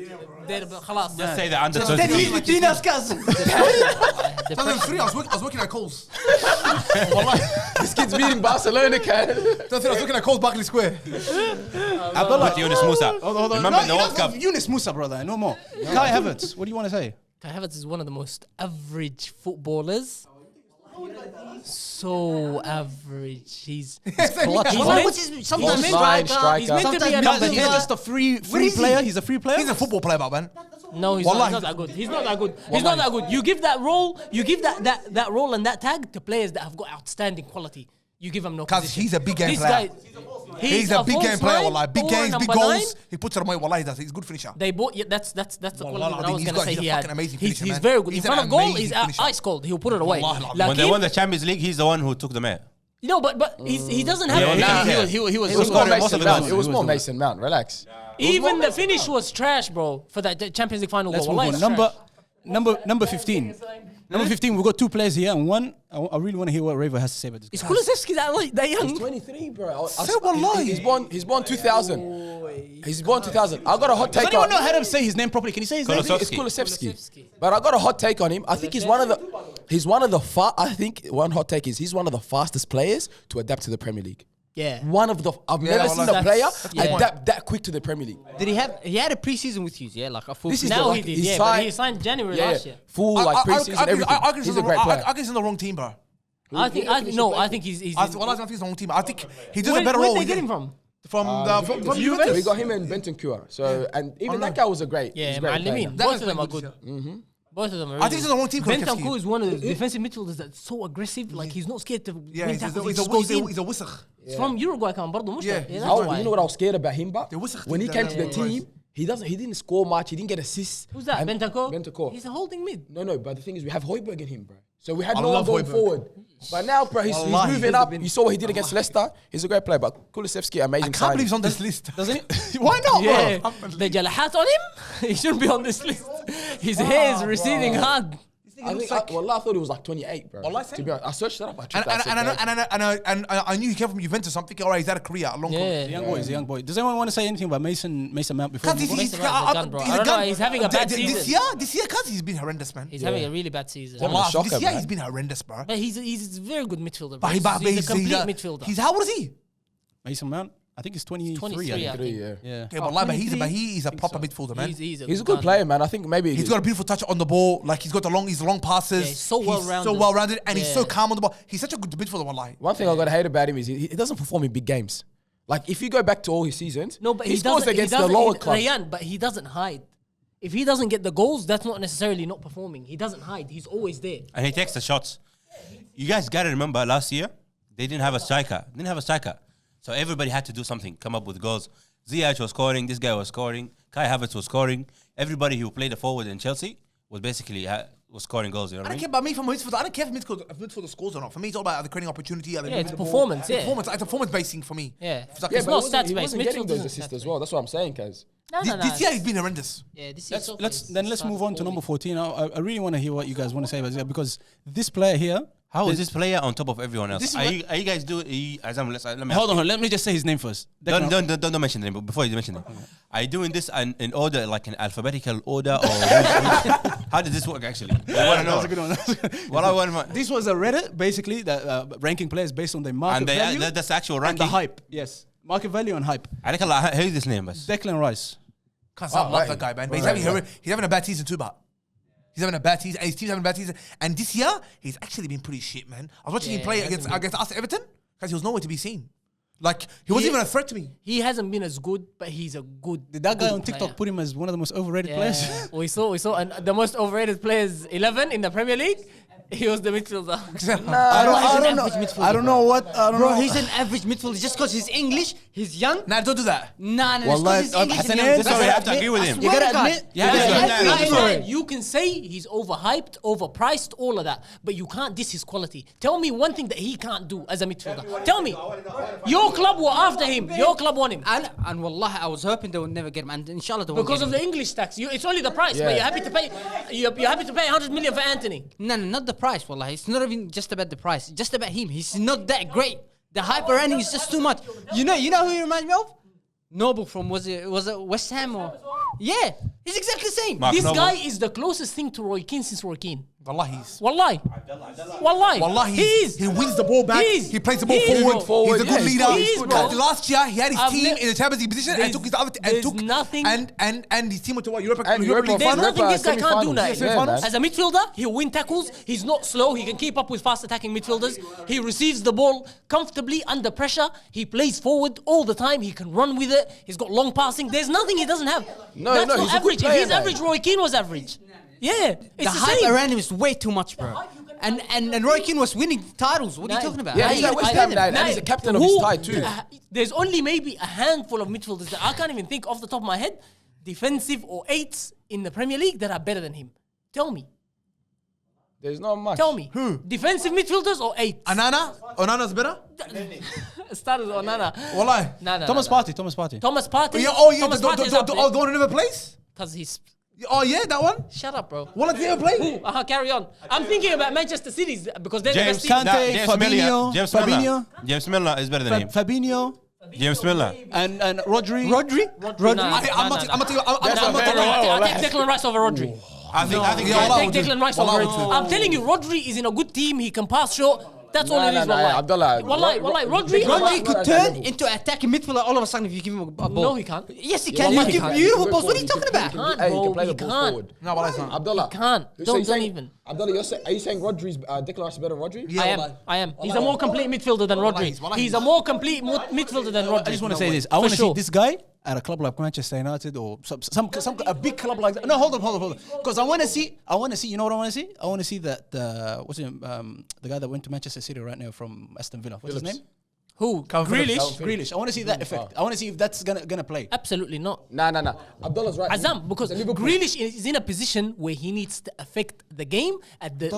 خلاص. Just say that under between us, cuz. 2003, I was working at Coles. This kid's beating Barcelona, can. 2003, I was working at Coles Barclay Square. With Yunus Musa. Remember in the World Cup? Yunus Musa, brother. No more. Kai Havertz. What do you want to say? Kai Havertz is one of the most average footballers. So average. He's clutch. Sometimes He's line striker. striker. He's meant to be a Sometimes number he's He's 10. just a free player. He's a free player. He's a football player, man. No, he's Wallahi. not that good. He's not that good. He's not that good. You give that role, you give that role and that tag to players that have got outstanding quality. You give him no Because position. he's a big game This player. guy, He's a big false game player, nine wallahi. Big or games, big number goals. 9. He puts it away, wallahi. He's a good finisher. They bought. Yeah, that's the quality that I was he's gonna got- say he's a he had. fucking amazing He's finisher, man. very good. He's In front an of goal, amazing he's finisher. ice cold. He'll put it away. Wallahi, When they Lakin- won the Champions League, he's the one who took them out. No, but he doesn't have. Yeah, that. he He was It was scoring more most of Mason the Mount. goals. It was He more Mason Mount. Relax. Even the finish was trash, bro. For that Champions League final Let's goal. move Wallahi, on. it's trash. Number 15. Number 15, we've got 2 players here, and one, I really want to hear what Raver has to say about this Is guy. Kulusevski that young? He's 23, bro. Say wallahi. He's born 2000. He's born 2000. I got a hot Does take anyone on know how to say his name properly? Can you say his name? Kulusevski. It's Kulusevski. But I got a hot take on him. I think he's one of the I think one hot take is he's one of the fastest players to adapt to the Premier League. Yeah. I've never seen a that's- player yeah. adapt that quick to the Premier League. Did he had a preseason with you? Yeah, like a full. This is preseason. the- Now like, he did, he's yeah. signed- But he signed January Yeah, last year. full like preseason, everything. I He's a great player. I think he's in the wrong team, bro. I think he's. I think he's the wrong team. I think he does a Where better did role. they get him from? From Juventus. We got him in Bentancur. So and even that guy was a great. Yeah, he's a great player. Ma'alimin. Both of them are good. Both of them are really I think he's in the wrong team. Bentancur is one of the defensive midfielders that's so aggressive. Like he's not scared to Yeah, win he's tackles. a He just goes in. wisach. He's from Uruguay, كمان برضه مش Yeah, that's You why. know what I was scared about him, but There was a when he thing came that- to the team, he didn't score much. He didn't get assists. Who's that? And- Bentancur? Bentancur. He's a holding mid. No, but the thing is, we have Højbjerg in him, bro. So we had I no one love going Højbjerg. forward. But now, bro, he's Wallahi, moving he's up. You saw what he did against Leicester. He's a great player, but Kulusevski, amazing I can't signing. believe he's on this list. Doesn't he? Why not, Yeah, bro? the jalahat on him. He shouldn't be on this list. His hair is receding hard. I thought he was like 28, bro. Wallahi, To be honest, I searched it up. I And checked that, I knew he came from Juventus. I'm thinking, all right, he's had a career, a long career. The young boy, he's a young boy. Does anyone want to say anything about Mason Mount before? Cuz we move on? he's Mason Mount's a gun, bro. I don't know, he's having a bad season. This year, cuz he's been horrendous, man. He's having a really bad season. Wallah. This shocker, year, man. he's been horrendous, bro. But he's a very good midfielder. Bro. But He's a complete midfielder. He's how old is he? Mason Mount, I think he's 23. 23, I think. yeah. Yeah. Yeah, but he is a proper midfielder, man. He's He's a good player, man. I think maybe He's got a beautiful touch on the ball. Like he's got the long passes. Yeah, he's so well-rounded. so well-rounded, and he's so Yeah. calm on the ball. He's such a good midfielder, wallahi. One thing I gotta hate about him is he doesn't perform in big games. Like if you go back to all his seasons, No, but he he scores doesn't. against he doesn't, the lower he, clubs. Rayyan, but he doesn't hide. If he doesn't get the goals, that's not necessarily not performing. He doesn't hide. He's always there. And he takes the shots. You guys got to remember last year, they didn't have a striker. So everybody had to do something, come up with goals. Ziyech was scoring, this guy was scoring, Kai Havertz was scoring. Everybody who played the forward in Chelsea was basically was scoring goals, you know I what I don't care mean? about me from midfielder. I don't care if midfielder scores or not. For me, it's all about the creating opportunity. it's performance, yeah. It's performance basing for me. Yeah. It's like- Yeah, It's but not he stats-based. wasn't getting Midfield those isn't assists stats-based. as well. That's what I'm saying, cuz. No, This year he's been horrendous. Yeah, this year. Let's move on to number 14. I really want to hear what you guys want to say about this guy because this player here, How is this player on top of everyone else? This is Are what- you guys doing? Let me Hold on, let me just say his name first. Don't mention the name. But before you mention it, are you doing this in order, like in alphabetical order, or how does this work actually? That was a good one. Well, I want This was a Reddit, basically, that ranking players based on their market value that's the actual and ranking. the hype. Yes, market value and hype. عليك الله, who's this name? بس? Declan Rice. Can't stop love that guy, man. But he's having a bad season too, but he's having a bad season, and his team's having a bad season. And this year, he's actually been pretty shit, man. I was watching him play against us Everton because he was nowhere to be seen. Like he wasn't even a threat to me. He hasn't been as good, but he's a good. Did that guy good on TikTok player. put him as one of the most overrated players? Yeah, we saw, and the most overrated players 11 in the Premier League. He was the midfielder. I don't know what. I don't Bro, know. he's an average midfielder just because he's English, he's young. Nah, don't do that. Nah, Wallahi, it's 'cause he's English and Hassan, young. this Sorry, I is- have to agree with him. You gotta admit. You can say he's overhyped, overpriced, all of that, but you can't diss his quality. Tell me one thing that he can't do as a midfielder. Tell me. Your club were after him. Your club won him. And wallahi, I was hoping they would never get him. And inshallah, they won't Because get of him. the English tax. It's only the price, Yeah. but you're happy to pay. You're happy to pay 100 million for Anthony. No, not the price, wallahi. It's not even just about the price. It's just about him. He's not that great. The hype around him is just too much. You know who he reminds me of? Noble from was it West Ham or yeah, he's exactly the same. Mark This Noble. guy is the closest thing to Roy Keane since Roy Keane. Wallahi, he's. Wallahi. Wallahi, He is. he wins the ball back. He plays the ball forward. He's a good leader. He is, bro. Last year, he had his I've team ne- in the Champions League position and There's- took his other there's nothing- and his team went to what Europa And League Europa There's final. nothing this guy can't do now. semi-finals. Yeah, man. As a midfielder, he'll win tackles. He's not slow. He can keep up with fast attacking midfielders. He receives the ball comfortably under pressure. He plays forward all the time. He can run with it. He's got long passing. There's nothing he doesn't have. No, That's no, not he's a good average. If player, he's man. average, Roy Keane was average. Yeah, The it's the hype same. around him is way too much, bro. And Roy Keane was winning titles. What are you talking about? Yeah, he's at West Ham now, and he's a captain of his side too. There's only maybe a handful of midfielders that I can't even think off the top of my head, defensive or eights in the Premier League that are better than him. Tell me. There's not much. Tell me. Defensive midfielders or eights? Onana's better? Started on Nana. Wallahi. Nah. Thomas Partey. Thomas Partey. Thomas Partey. Yeah, Thomas Partey is up the there. one who never plays? Because he's... Oh, yeah, that one? Shut up, bro. Well, did he ever play? Carry on. I'm thinking about Manchester City's because they're the best team. Kante, Fabinho, James Milner is better than him. Fabinho, James Milner. and Rodri. I'll take Declan Rice over Rodri. I think I'll take Declan Rice over Rodri. I'm telling you, Rodri is in a good team. He can pass short. That's all it is, wallahi. Abdullah. Wallahi, Rodri. Rodri could turn into an attacking midfielder all of a sudden if you give him a ball. No, he can't. Yes, he can. Wallahi, You he give can't. beautiful balls. What are you talking about? Can't, Hey, he bro. can play He the ball can't. forward. No, but it's not. Abdullah. He can't. So Don't you're saying- even. Abdullah, are you saying Rodri's Declan Rice is better than Rodri? I am. He's a more complete midfielder than Rodri. He's a more complete midfielder than Rodri. I just want to say this. I want to see this guy at a club like Manchester United or some a big club like that. No, hold on. Because I want to see. You know what I want to see? I want to see that the guy that went to Manchester City right now from Aston Villa. What's his name? Who? Grealish. I want to see that effect. I want to see if that's gonna play. Absolutely not. Nah. Abdullah's right. Azam, because Grealish is in a position where he needs to affect the game at the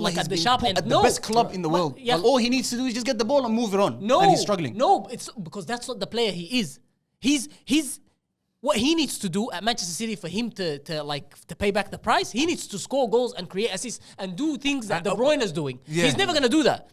sharp end. At the best club in the world. Yeah. All he needs to do is just get the ball and move it on. No, and he's struggling. No, it's because that's not the player he is. He's what he needs to do at Manchester City for him to pay back the price. He needs to score goals and create assists and do things that De Bruyne is doing. Yeah. He's never gonna do that.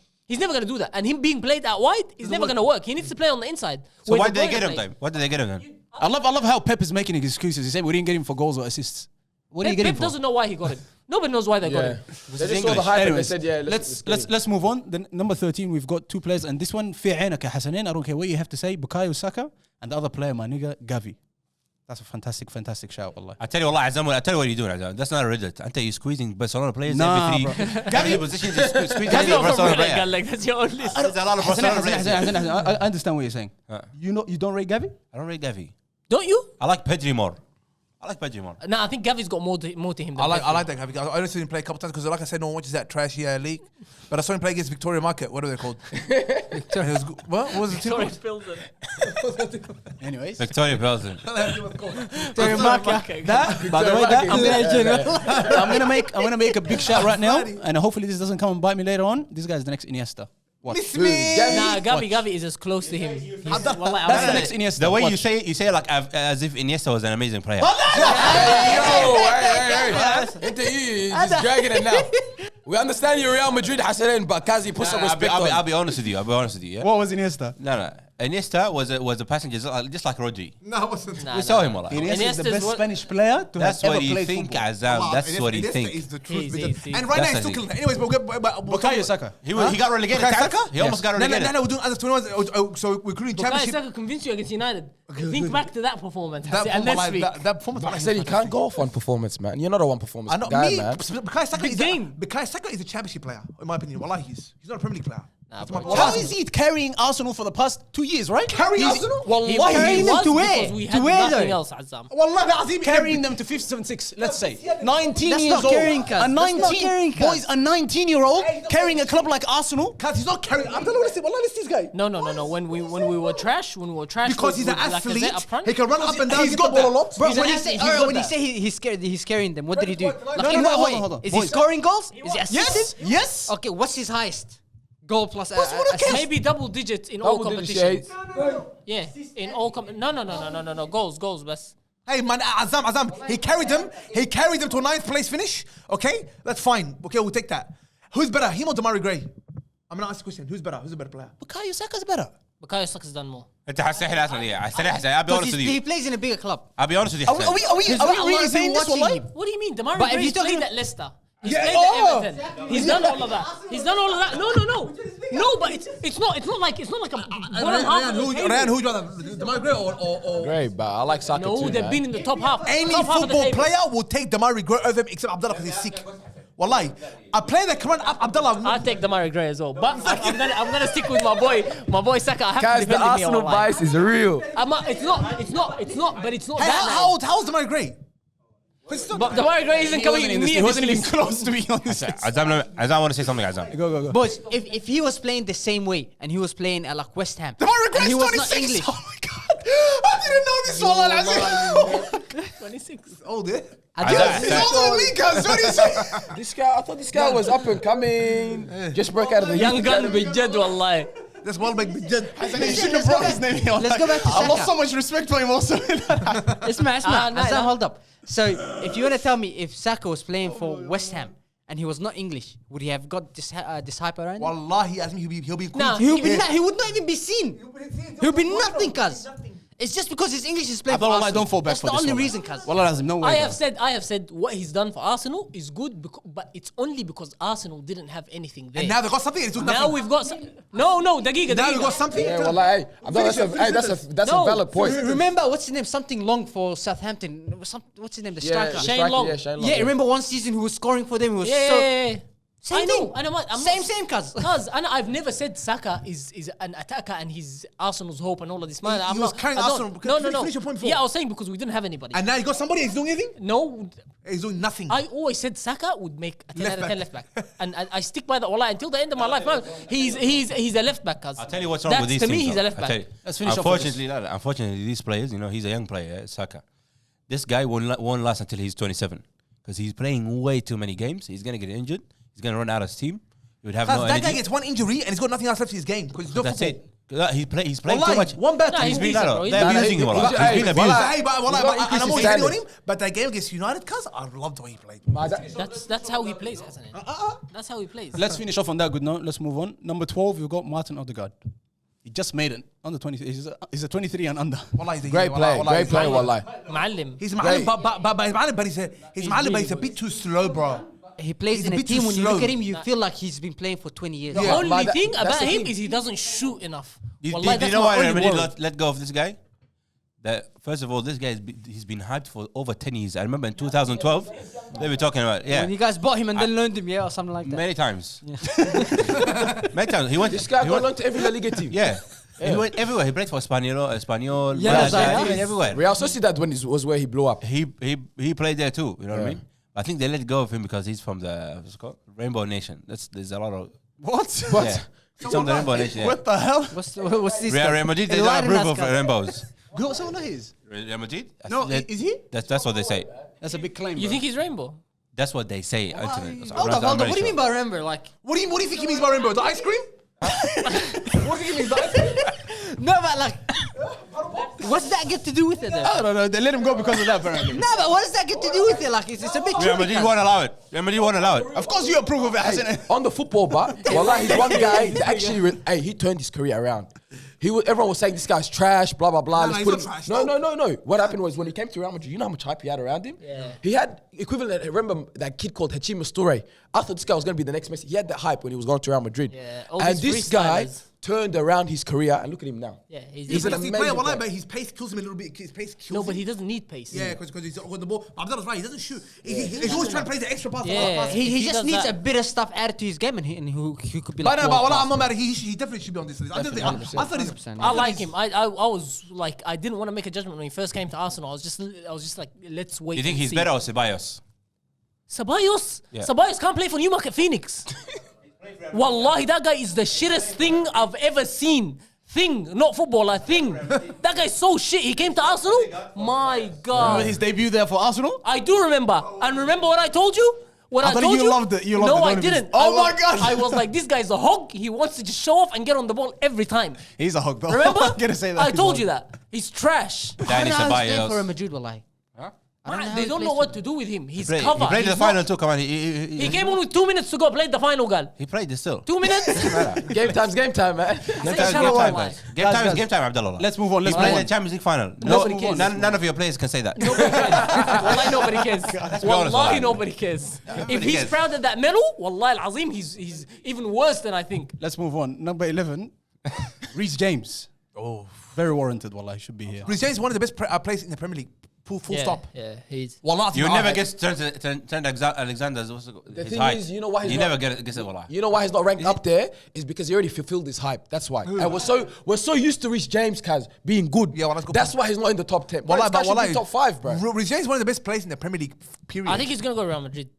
And him being played out wide is never gonna work. He needs to play on the inside. So why did they get him then? Why did they get him then? I love how Pep is making excuses. He said we didn't get him for goals or assists. What do you get him Pep for? doesn't know why he got him. Nobody knows why they got him. They just saw the hype and they Anyways, said, yeah, let's move on. Then number 13, we've got two players, and this one, في عينك يا حسنين. I don't care what you have to say. Bukayo Saka, and the other player, my nigga, Gavi. That's a fantastic shout, wallah. I tell you, Allah, Azam, I tell you what you're doing, Azam. That's not a Reddit. You're squeezing Barcelona players Nah, every bro. every position. You're squeezing That's every not from Barcelona Reddit, player. like that's your only. There's a lot of Barcelona players. I understand what you're saying. You don't rate Gavi? I don't rate Gavi. Don't you? I like Pedri more. Nah, I think Gavi's got more to him. Than I Pedri. like that guy. I only seen him play a couple times because, like I said, no one watches that trashy league. But I saw him play against Victoria Market. What are they called? What was the team called? Anyways. Victoria Belgium. That, by the way, I'm gonna make a big shout right now, and hopefully this doesn't come and bite me later on. This guy's the next Iniesta. Watch. Nah, Gavi is as close to him. That's the next Iniesta. The way Watch. you say like as if Iniesta was an amazing player. He's just dragging it now. We understand you're Real Madrid, Hassan, but Kazi, put some respect on. I'll be honest with you. Yeah? What was Iniesta? No. Iniesta was a passenger just like Rodri. No, it wasn't. We saw him, wallah. Iniesta is the Iniesta's best what- Spanish player to That's have what ever you played think, football. Azam. That's what you Iniesta think. is the truth. He's- And right now That's he's still the killing it. Anyways, Bukayo Saka. He got relegated. Bukayo Saka? Saka? He almost got No, relegated. we're doing under 21s. So we're including Bukayo championship. Saka convinced you against United. Think back to that performance. That and performance, next week. that performance. I said you can't go off one performance, man. You're not a one performance I know guy, me. man. Bukayo Saka Big is game. Bukayo Saka is a championship player, in my opinion. Wallahi, he's not a Premier League player. Nah, That's bro. my- How is he carrying Arsenal for the past 2 years, right? Carrying He's- Arsenal? Wallahi, carrying them was to where? because we To had where, nothing though? else, Azam. Wallahi, Azim, carrying them to 5th, 7th, 6th, let's say. 19 That's years not old. carrying, cuz. A That's not 19, carrying, cuz. boys, a 19-year-old carrying a club like Arsenal. Cause he's not carrying. I'm telling you, listen, wallahi, listen, this guy. No. When we were trash, Because he's an with athlete, Lacazette up front. he can run up and down. He's He's got got the ball a that. lot. Bro, He's an when he athlete, say, he's got when he that. say he's carrying them, what did he do? Like, No, in no, what hold way? on, hold on. Is he Boys. scoring goals? Is he Yes, assisting? yes. Okay, what's his highest? Goal plus Maybe double digits in all Double digits, competitions. Yeah, in all no. Goals, best. Hey man, Azam, he carried them to a 9th place finish. Okay, that's fine. Okay, we'll take that. Who's better, him or Damari Gray? I'm gonna ask the question. Who's better? Who's a better player? Bukayo Saka's better. Bukayo Saka's done more. انت حسحل اصلا يا I'll be honest with He you. plays in a bigger club. I'll be honest with you. Are we really I've saying been this, watching wallahi? him. What do you mean? Damari But if Gray's you're talking played about- at Leicester. He's Yeah, played oh! at Everton. He's done all of that. No, but it's not like a bottom half. of the table. Ryan, who's better? Damari Gray or Great, but I like Saka No, too, they've man. been in the top half. any top half of the football table. player will take Damari Gray over him except Abdullah because he's sick. Wallahi, a player that can run up Abdullah. I'll take Damari Gray as well, but I'm gonna stick with my boy Saka. I have Guys, to the defend him Arsenal here, wallahi. bias is real. It's not, but it's not Hey, that. how old's Damari Gray? But Damari Gray isn't coming near He this wasn't even list. close to be on this. Azam want to say something, Azam. Go. Boys, if he was playing the same way and he was playing at like West Ham, Damari and Gray's he was not 26. English, Oh my god, I didn't know this one. 26. Old, eh? I He's older than me, cuz. What do you say? I thought this guy was up and coming. Just broke out of the Young gun academy. بجد والله. That's one big big. He shouldn't have brought his name here. Let's go back to I lost Saka. so much respect for him also. Isma, nah. Azam, hold up. So, if you want to tell me if Saka was playing for West Ham and he was not English, would he have got this hype around him? Wallahi, he'll be cool. Nah, He would not even be seen. He'll be nothing, cuz. It's just because his English is playing for Abdullah, Arsenal. don't fall back That's for the this only one. reason, cuz. Wallah lazim, no way. I have said what he's done for Arsenal is good, but it's only because Arsenal didn't have anything there. And now they got something. It's doing Now nothing. we've got dagiga. Now we got something. Yeah, well, hey, that's a valid point. Remember, what's his name? Something long for Southampton. What's his name? The Yeah, striker. Shane Long. Yeah, Shane Long. Yeah, remember one season he was scoring for them. He was Yeah. Same I know. thing. And I'm Same, cuz. Cuz I've never said Saka is an attacker and he's Arsenal's hope and all of this. Man, He was carrying Arsenal because- finish your point before. Yeah, I was saying because we didn't have anybody. And now you got somebody. He's doing anything. No, He's doing nothing. I always said Saka would make a 10 Left out of 10 back. left back. And I stick by that wallah until the end of my life. Man, he's a left back, cuz. I'll tell you what's wrong with these To things. me, he's though. a left I'll tell back. you. Let's finish off with Unfortunately, these players, he's a young player, Saka. This guy won't last until he's 27 because he's playing way too many games. He's gonna get injured. He's gonna run out of steam. He would have Cuz no that guy energy. gets one injury and he's got nothing else left in his game because he's not That's football. it. He's playing too Wallahi, much. one bad Nah, thing. he's Been- decent, bro. He's They're decent. abusing him. wallah. he's- He's been hey, abused. wallah. Hey, but He's got and I'm increasing always hating on standard. him. But that game against United, cuz I loved the way he played. That's how he plays, hasn't it? That's how he plays. Let's finish off on that good note. Let's move on. Number 12, we've got Martin Odegaard. He just made it. Under 20. He's a 23 and under. Wallahi, he's Great player, wallahi, great player, wallahi. معلم. He's Ma'alim, but he's a bit too slow, bro. He plays He's in a a bit team too when you slow. look at him, you feel like he's been playing for 20 years. The Yeah, only but thing that's about the him thing. is he doesn't shoot enough. Do Wallahi, you that's know my why only Real Madrid worry. let go of this guy? That first of all, this guy he's been hyped for over 10 years. I remember in 2012, they were talking about When you guys bought him and then loaned him, or something like that. many times. Many times he went. This guy he got went, loaned to every La Liga team. yeah. He went everywhere. He played for Espanyol, Yeah, Malaga, that's he went everywhere. Real Sociedad was where he blew up. He played there too. You know what I Yeah. mean? I think they let go of him because he's from the what's it called Rainbow Nation. There's a lot of What? yeah. He's from the Rainbow Nation. Yeah. What the hell? What's this? Real Madrid they don't Enlighten approve us, of guys. rainbows. Go, so what is? Real Madrid? No, is he? That's what they say. That's a big claim. You bro. think he's rainbow? That's what they say. Internet. Hold up. What do you mean by remember? Like, What do you think he means by rainbow? The ice cream? What do you think he means by ice cream? no, but like, What's that get to do with it then? I don't know. They let him go because of that, apparently. No, but what does that get to do with it? Like, it's a bit Real tricky. Madrid won't allow it. Real Madrid won't allow it. Of course, you approve of it, Hassan. On the football bar, wallah, he's one guy that actually, he turned his career around. Everyone was saying this guy's trash, blah blah blah. No, Let's he's put not him- trash, no, no. no, no, no. What happened was when he came to Real Madrid, you know how much hype he had around him. Yeah. He had equivalent. Remember that kid called Hachim Masture? I thought this guy was going to be the next Messi. He had that hype when he was going to Real Madrid. Yeah, all And these this guy freestylers. turned around his career, and look at him now. Yeah, He's an He's a amazing player, player. but his pace kills him a little bit. His pace kills No, him. but he doesn't need pace. Yeah, because he's got the ball. But Abdallah's right. He doesn't shoot. He's always trying to play the extra pass. Yeah, pass. He He just does needs that. a bit of stuff added to his game, and he could be But like. no, but world-class. I'm not mad. He definitely should be on this list. I thought he's. 100%. I like him. I was like, I didn't want to make a judgment when he first came to Arsenal. I was just like, let's wait. You think and he's see. better or Ceballos? Ceballos? Yeah. Ceballos can't play for Newmarket Phoenix. Wallahi, that guy is the shittest thing I've ever seen. Thing, not footballer, thing. That guy's so shit. He came to Arsenal. My Remember God. his debut there for Arsenal? I do remember. And remember what I told you? What I I thought told you you? loved it. You loved no, it, I don't you? didn't. Oh I my God. I was like, this guy's a hog. He wants to just show off and get on the ball every time. He's a hog, though. Remember? I'm gonna say that. I told you that. He's trash. I Danny don't know how he's there for Real Ceballos. Madrid, wallahi. I don't know how They he don't plays know for what to do with him. He's He covered. played the He's final not- too. Come on, He came on with 2 minutes to go. Played the final, girl. He played this still. 2 minutes. Game time, man. Game Say time, shoutout, guys. wallahi. Game time is Guys, game time, Abdullah. Let's move on. Let's He's move playing on. the Champions League final. Nobody cares. None of your players can say that. Nobody cares. Wallahi, nobody cares. be honest, Wallahi, wallahi. nobody cares. If Nobody he's cares. proud of that medal, wallahi al-azim, he's even worse than I think. Let's move on. Number 11, Reece James. Oh, Very warranted, wallah. He should be here. Reece James is one of the best players in the Premier League. Full stop. Yeah, he's. Wallah, You never guess Trent Alexander's his thing height. is, you know why he's You not- never guess it, wallah. You know why he's not ranked up there? Is because he already fulfilled his hype. That's why. And we're so used to Reece James, Kaz, being good. Yeah, well, that's good That's point. why he's not in the top 10. Wallah, Bro, this guy but should be top 5, bro. Reece James is one of the best players in the Premier League. Period. I think he's gonna go Real Madrid.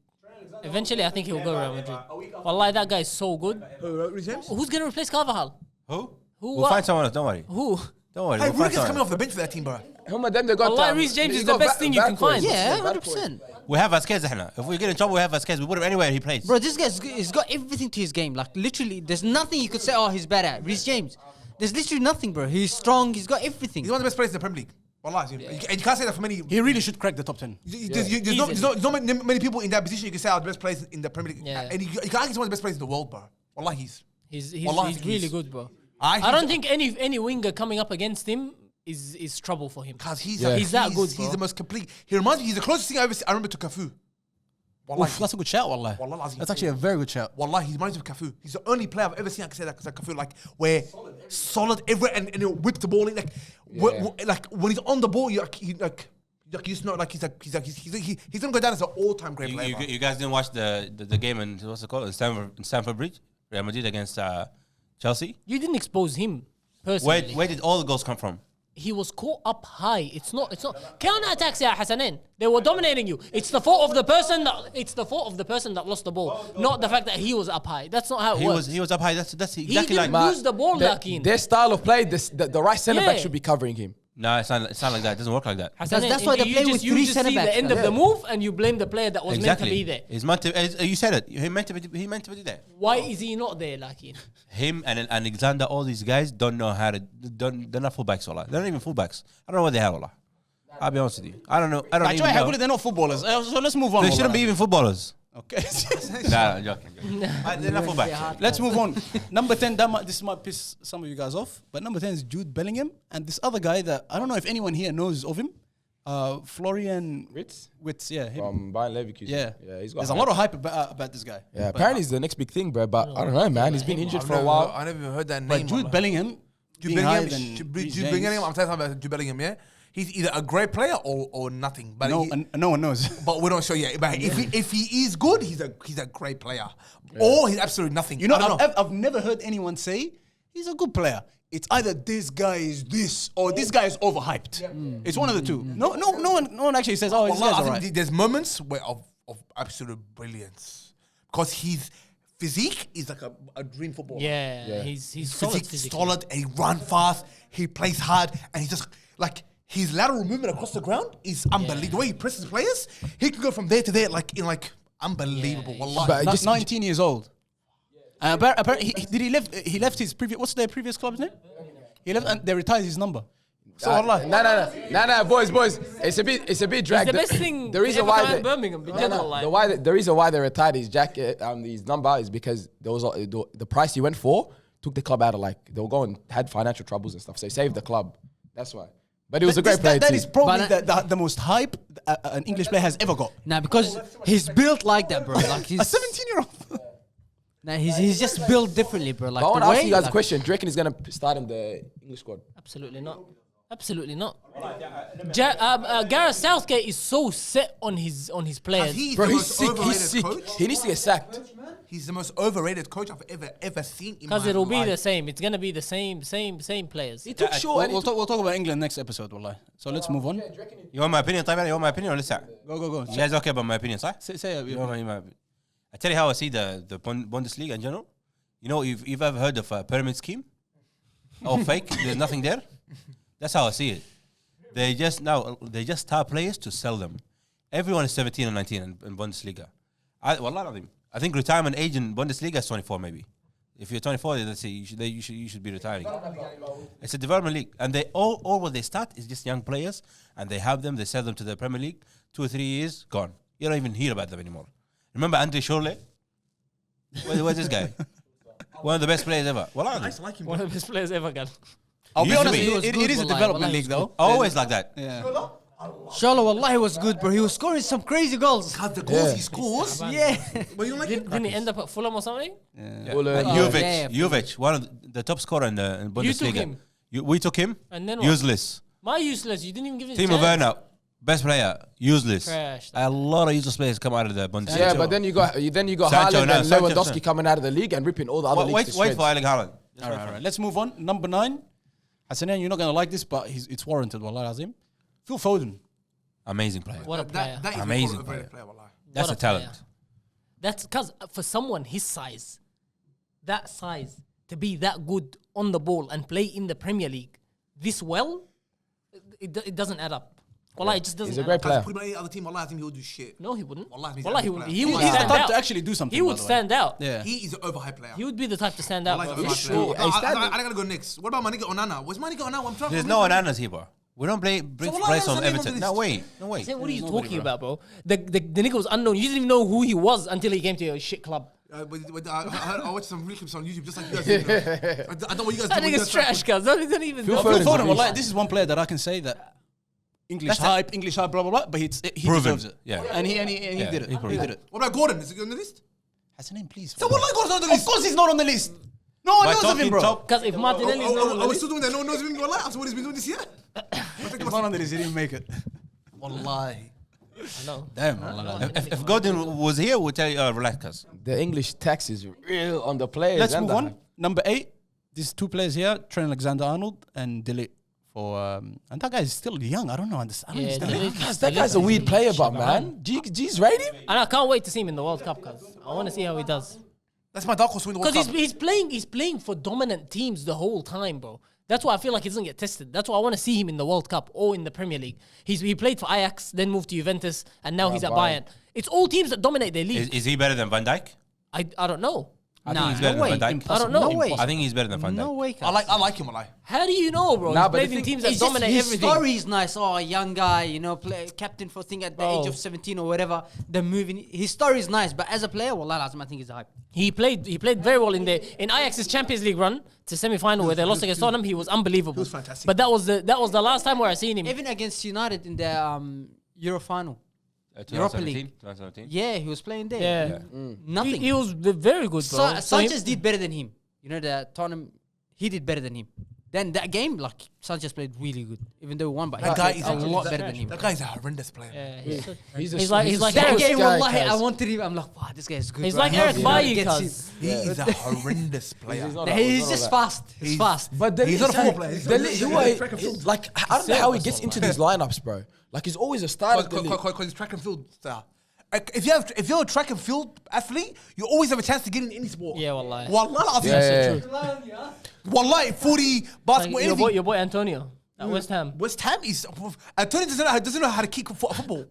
Eventually, I think he'll go Real Madrid. Wallahi, that guy is so good. Reece James. Who's gonna replace Carvajal? Who? Who? We'll find someone else. Don't worry. Who? Don't worry. Hey, We'll find Rudiger's coming someone. off the bench for that team, bro. Whom of them they got? Wallahi, Reece James they is got the best thing you can find. Yeah, Backwards. 100%. We have Vasquez, احنا. If we get in trouble, we have Vasquez. We put him anywhere he plays. Bro, this guy's he's got everything to his game. Like, literally, there's nothing you could say, oh, he's bad at. Reece James. There's literally nothing, bro. He's strong. He's got everything. He's one of the best players in the Premier League. Wallah, and you can't say that for many. He really should crack the top 10. There's not many people in that position you can say are the best players in the Premier League. Yeah. And you can't argue he's one of the best players in the world, bro. Wallah, He's Wallahi, really he's- good, bro. I I don't think any winger coming up against him is trouble for him. Because he's He's that good, He's bro. the most complete. He reminds me. He's the closest thing I remember to Cafu. Wallah, Oof, that's a good shout, wallah. Wallah lazim. That's actually a very good shout. Wallah, he reminds me of Cafu. He's the only player I've ever seen I can say that because Cafu, like where solid everywhere and he'll whip the ball in, like when he's on the ball, you just know like he's gonna go down as an all-time great player. bro. You guys didn't watch the game in what's it called in Stamford Bridge, Real Madrid against Chelsea. You didn't expose him personally. Where did all the goals come from? He was caught up high. It's not counter attacks, ya Hassanin. They were dominating you. It's the fault of the person that lost the ball, not the fact that he was up high. That's not how it works. He was up high. That's He exactly didn't like. lose the ball, Lakin. Their style of play, the right centre back Yeah. should be covering him. No, it's not like that. It doesn't work like that. That's why they play with you three just see centre-backs the end now. of the move and you blame the player that was meant to be there. He's meant to. You said it. He meant to be there. Why is he not there, Lakin? Him and Alexander, all these guys don't know how to. They're not fullbacks, wallah. They're not even fullbacks. I don't know what they have, wallah. I'll be honest with you. I don't know. I don't Like, even how know. good they're not footballers. So let's move on. They wallah. shouldn't be even footballers. Okay. Nah, I'm joking. They're not fullbacks. Let's move on. Number 10, this might piss some of you guys off, but number 10 is Jude Bellingham. And this other guy that I don't know if anyone here knows of him, Florian Wirtz, yeah. Him. From Bayern Leverkusen. Yeah. He's got There's a lot of hype about this guy. Yeah, But- apparently he's the next big thing, bro. But I don't know, man. He's been injured for a while. I never even heard that But name. Jude wallah. Bellingham, Jude being higher Bellingham, than Reece Jude James, Bellingham. I'm telling you about Jude Bellingham. Yeah, he's either a great player or nothing. But no one knows. but we're not sure yet. But if he is good, he's a great player, or he's absolutely nothing. You know, I don't know. I've never heard anyone say he's a good player. It's either this guy is this or this guy is overhyped. It's one of the two. No one actually says, oh, this Wallah, guy's I think alright. there's moments of absolute brilliance because his physique is like a dream footballer. Yeah, he's solid Physique physically. solid, and he run fast. He plays hard, and he just like his lateral movement across the ground is unbelievable. The way he presses players, he can go from there to there unbelievable. Wallah. But Not 19 years old. Apparently, he left his previous. What's their previous club's name? He left and they retired his number. So Allah. No, boys. It's a bit It's dragged. the best thing. The reason ever why come out of they, Birmingham. in general, like. the reason why they retired his jacket, his number is because there was the price he went for took the club out of they were going had financial troubles and stuff. So he saved the club. That's why. But it was a great player That too. is probably But, the most hype an English player has ever got. Nah, because he's built like that, bro. Like he's A 17-year-old. Nah, he's just built differently, bro. Like But I want the to ask way, you guys a like, question. Do you reckon he's gonna start in the English squad? Absolutely not. Absolutely not. Gareth Southgate is so set on his players. He's Bro, the he's most sick. overrated He's sick. coach. He needs to get sacked. He's the most overrated coach I've ever seen in my Because it'll be life. the same. It's gonna be the same players. He took short. and he We'll talk about England next episode, wallah. So let's move on. You want my opinion? طيب you want my opinion or لسه? Go. You guys okay about my opinion, صح? Say You want my opinion? I tell you how I see the Bundesliga in general. You know, if you've ever heard of a pyramid scheme? Oh, fake. There's nothing there. That's how I see it. They just star players to sell them. Everyone is 17 and 19 in Bundesliga. I think retirement age in Bundesliga is 24 maybe. If you're 24, let's say you should be retiring. It's a development league, and they all what they start is just young players, and they sell them to the Premier League. 2 or 3 years gone. You don't even hear about them anymore. Remember Andre Schürrle? Where's this guy? One of the best players ever. Well, I like him. One of the best players ever, got. I'll be Used to honest, be. it is a development league though. always like that. Yeah. Shala, wallahi was good, bro. He was scoring some crazy goals. Because the goals he scores. Yeah. But you like him? Didn't he end up at Fulham or something? Jovic, one of the top scorer in Bundesliga. You took him. We took him. And then what? Useless. My useless. You didn't even give him a Timo chance. Werner, best player, useless. Trash. A lot of useless players come out of the Bundesliga. Yeah, but then you got Sancho Haaland now, and Sancho, Lewandowski Sancho. coming out of the league and ripping all the other leagues to Wait shreds. for Erling Haaland. All right. Let's move on. Number 9. Hassanan, you're not gonna like this, but it's warranted. Wallah Azim. Phil Foden. Amazing player. What a player. That is Amazing a very player. player. Wallahi. That's What a talent. player. That's because for someone his size, to be that good on the ball and play in the Premier League this well, it doesn't add up. Wallah, it just doesn't. He's a add great up. player. Put him on any other team, Allah, I think he would do shit. No, he wouldn't. Wallah, he's Wallah, a he good would. player. He would He's the stand type out. to actually do something. He by would the way. stand out. Yeah. He is an overhyped player. He would be the type to stand out. Wallahi, bro. he's an overhyped player. Hey, I gotta go next. What about my nigga Onana? Where's my nigga Onana? I'm trying There's to no Ananas here, bro. We don't bring Wallah, players that's from the name of Everton. the No list. way. No way. Say, what are you talking about, bro? The nigga was unknown. You didn't even know who he was until he came to your shit club. I watched some real clips on YouTube just like you guys did. I know what you guys That do. nigga's trash, guys. Don't even know. Foden's Phil a Foden, beast. wallah, this is one player that I can say that English hype, blah blah blah. But he Proven. deserves it. Yeah. And he Yeah, did it. he He proved did it. it. What about Gordon? Is he on the list? Hassanan, please. So what like Gordon's on the Of list? course he's not on the list. No one knows of him, bro. Because if Martinelli is not on the Are we list, still doing that? No one knows him. Wallah, that's what he's been doing this year. He's not on the list. He didn't make it. Wallahi. I know. Damn. Wallah. If Gordon was here, we'll tell you, relax, cuz. The English tax is real on the players. Let's and move the- on. Number 8. These 2 players here, Trent Alexander-Arnold and Delete. And that guy is still young. I don't know. I don't Yeah, understand. Delete- That guy's a weird player, but man. G's rate him? And I can't wait to see him in the World Cup, cuz I want to see how he does. That's my dark horse to win the World Because Cup. he's playing for dominant teams the whole time, bro. That's why I feel like he doesn't get tested. That's why I want to see him in the World Cup or in the Premier League. He played for Ajax, then moved to Juventus, and now he's at Bayern. It's all teams that dominate their league. Is he better than Van Dijk? I don't know. I Nah, think he's no better way. than Van Dijk. I don't know. No way. I think he's better than Van Dijk. No way. I like him, Wallah. How do you know, bro? Nah, He's but the played in thing- teams that It's just dominate his everything. story is nice. Oh, a young guy, captain for thing at the Bro. age of 17 or whatever. The moving. His story is nice, but as a player, wallah lazim, I think he's a hype. He played very well in Ajax's Champions League run to semi-final where they lost against Tottenham. He was unbelievable. He was fantastic. But that was the last time where I seen him. Even against United in the Euro final. Europa 2017, League. 2017. Yeah, he was playing there. Yeah. Nothing. He was very good, bro. Sanchez did better than him. The Tottenham, he did better than him. Then that game, like Sanchez played really good, even though he won, but That he guy played is a actually lot that- better than him. That guy is a horrendous player. Yeah, He's like That Eric- game, guy, wallahi, I cuz. wanted him. I'm like, wow, this guy is good. He's bro. like I hope Eric he Bailly, gets cuz. He is a horrendous player. He's not it. that- He's not just that. fast. He's fast. But the He's not a football player. He's track and field. like I don't know how he gets into these lineups, bro. Like he's always a starter. Because he's track and field star. If you're a track and field athlete, you always have a chance to get in any sport. Yeah, wallahi. Wallah, Yeah. Wallahi, 40 basketball, Your anything. boy Antonio at West Ham. West Ham is. Antonio doesn't know how to kick football. You know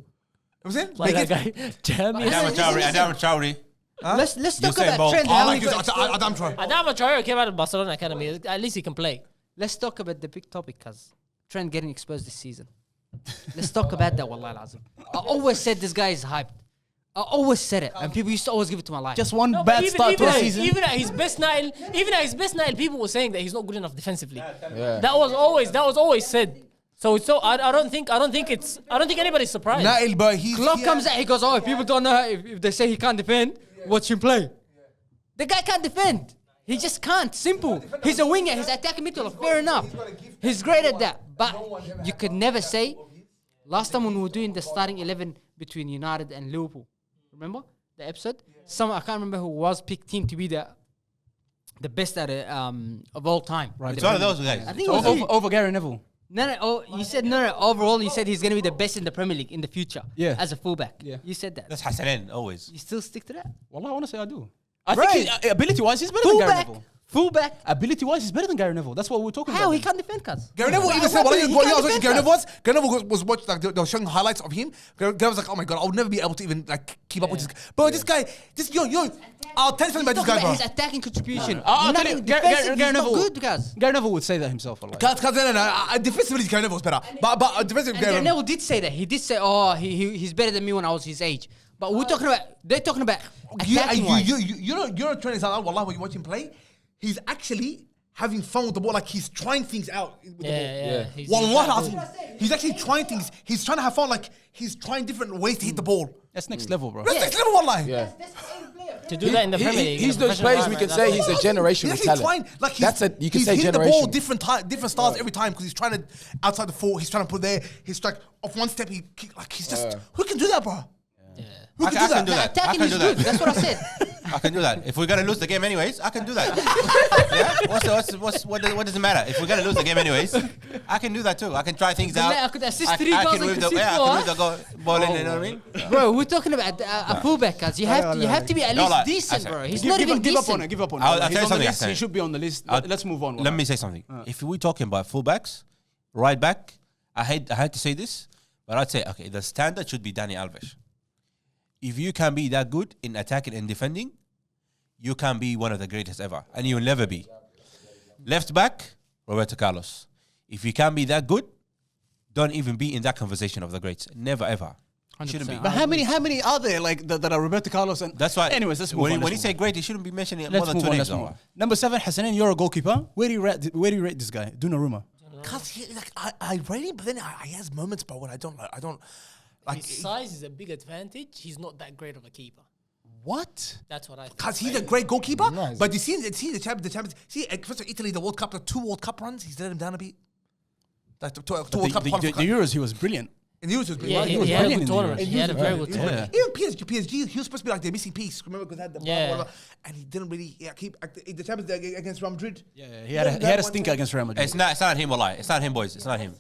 what I'm saying? Like They that get- guy. Damn Adam Chowdhury. Let's talk Usain about Bolt. Trent. I how like he this. got- Adam Troy. Adama Traore came out of Barcelona Academy. At least he can play. Let's talk about the big topic, cuz Trent getting exposed this season. Let's talk about that, wallahi al-azim. I always said this guy is hyped. I always said it, and people used to always give it to my life. Just one No, but bad even, start to even, the at, season. even at his best Nile, people were saying that he's not good enough defensively. Yeah. That was always said. So I don't think anybody's surprised. Nail, but he's Klopp comes out, he goes, "Oh, if people don't know if they say he can't defend, watch him play." The guy can't defend. He just can't. Simple. He's a winger. He's attacking midfielder. Fair enough. He's great at that. But you could never say. Last time when we were doing the starting 11 between United and Liverpool, remember the episode? I can't remember who was picked team to be the best at it of all time. Right. It's one of those guys. I think it was Over Gary Neville. No. Oh, you said no. Overall, you said he's going to be the best in the Premier League in the future. Yeah. As a fullback. Yeah. You said that. That's Hassanin, always. You still stick to that? Well, I want to say I do. I think ability-wise, he's better than Gary Fullback. Neville. Fullback. Ability-wise, he's better than Gary Neville. That's what we're talking How about. he can't defend, cuz. Gary Neville even said, I was watching Gary Neville was watching, like, they were showing highlights of him. Gary was like, oh my God, I would never be able to even, like, keep up with this guy. But this guy, I'll tell you something about this guy, bro. His attacking contribution. I'll tell you, Nothing Gary defensive, Neville. he's not good, guys. Gary Neville would say that himself. Like. Defensively, Gary Neville's better. But defensively, And Gary Neville did say that. He did say, oh, he's better than me when I was his age. But they're talking about attacking wise. You're not trying to sound out, wallah, when you watch him play, he's actually having fun with the ball, like he's trying things out with the ball. Yeah. Wallah, he's actually trying things. He's trying to have fun, like he's trying different ways to hit the ball. That's next level, bro. That's next level, wallah. Yeah. To do that in the Premier League. He's in a those professional players we can environment, say he's a generational He's talent. trying, like That's a you can say hitting the ball generational. different styles every time because he's trying to outside the four. He's trying to put there. He's like off one step. He kick, like he's just who can do that, bro? Who I can do that. Attacking I is can do good. that. That's what I said. I can do that. If we're gonna lose the game anyways, I can do that. What does it matter? If we're gonna lose the game anyways, I can do that too. I can try things out. I could assist I 3 goals can and move the concede I four, can move the ball in. You know what I mean? Bro, we're talking about a fullback, guys. You have to be at No, least like, decent, I bro. said- He's not even give up decent. on it. Give up on it. I'll tell He's you on the something, list. He Hassan. should be on the list. Let's move on. Let me say something. If we're talking about fullbacks, right back, I hate to say this, but I'd say okay, the standard should be Dani Alves. If you can be that good in attacking and defending, you can be one of the greatest ever, and you will never be. Left back, Roberto Carlos. If you can be that good, don't even be in that conversation of the greats. Never ever. Shouldn't be. But how many are there like that are Roberto Carlos and That's why. Anyways, let's move on. When you say great, you shouldn't be mentioning more let's than move 2 on. names. Let's move on. Number 7, Hassanin, you're a goalkeeper. Where do you rate this guy? Donnarumma. Cause I rate him, but then he has moments, bro, when I don't like. His size is a big advantage. He's not that great of a keeper. What? That's what I think. Cause he's a great goalkeeper, Nice. but you see the champions. See, first of Italy, the World Cup, the 2 World Cup runs, he's let him down a bit. Like the 2 World Cup The Euros, he was brilliant. in the Euros was brilliant. Yeah, He he was had a brilliant good in the tournament. Euros. He had a very good Yeah. tournament. Even PSG, he was supposed to be like the missing piece. Remember, because had the Yeah. and he didn't really keep the Champions League against Real Madrid. Yeah, he had a stinker against Real Madrid. It's not him, Wallah. It's not him, boys. It's not him.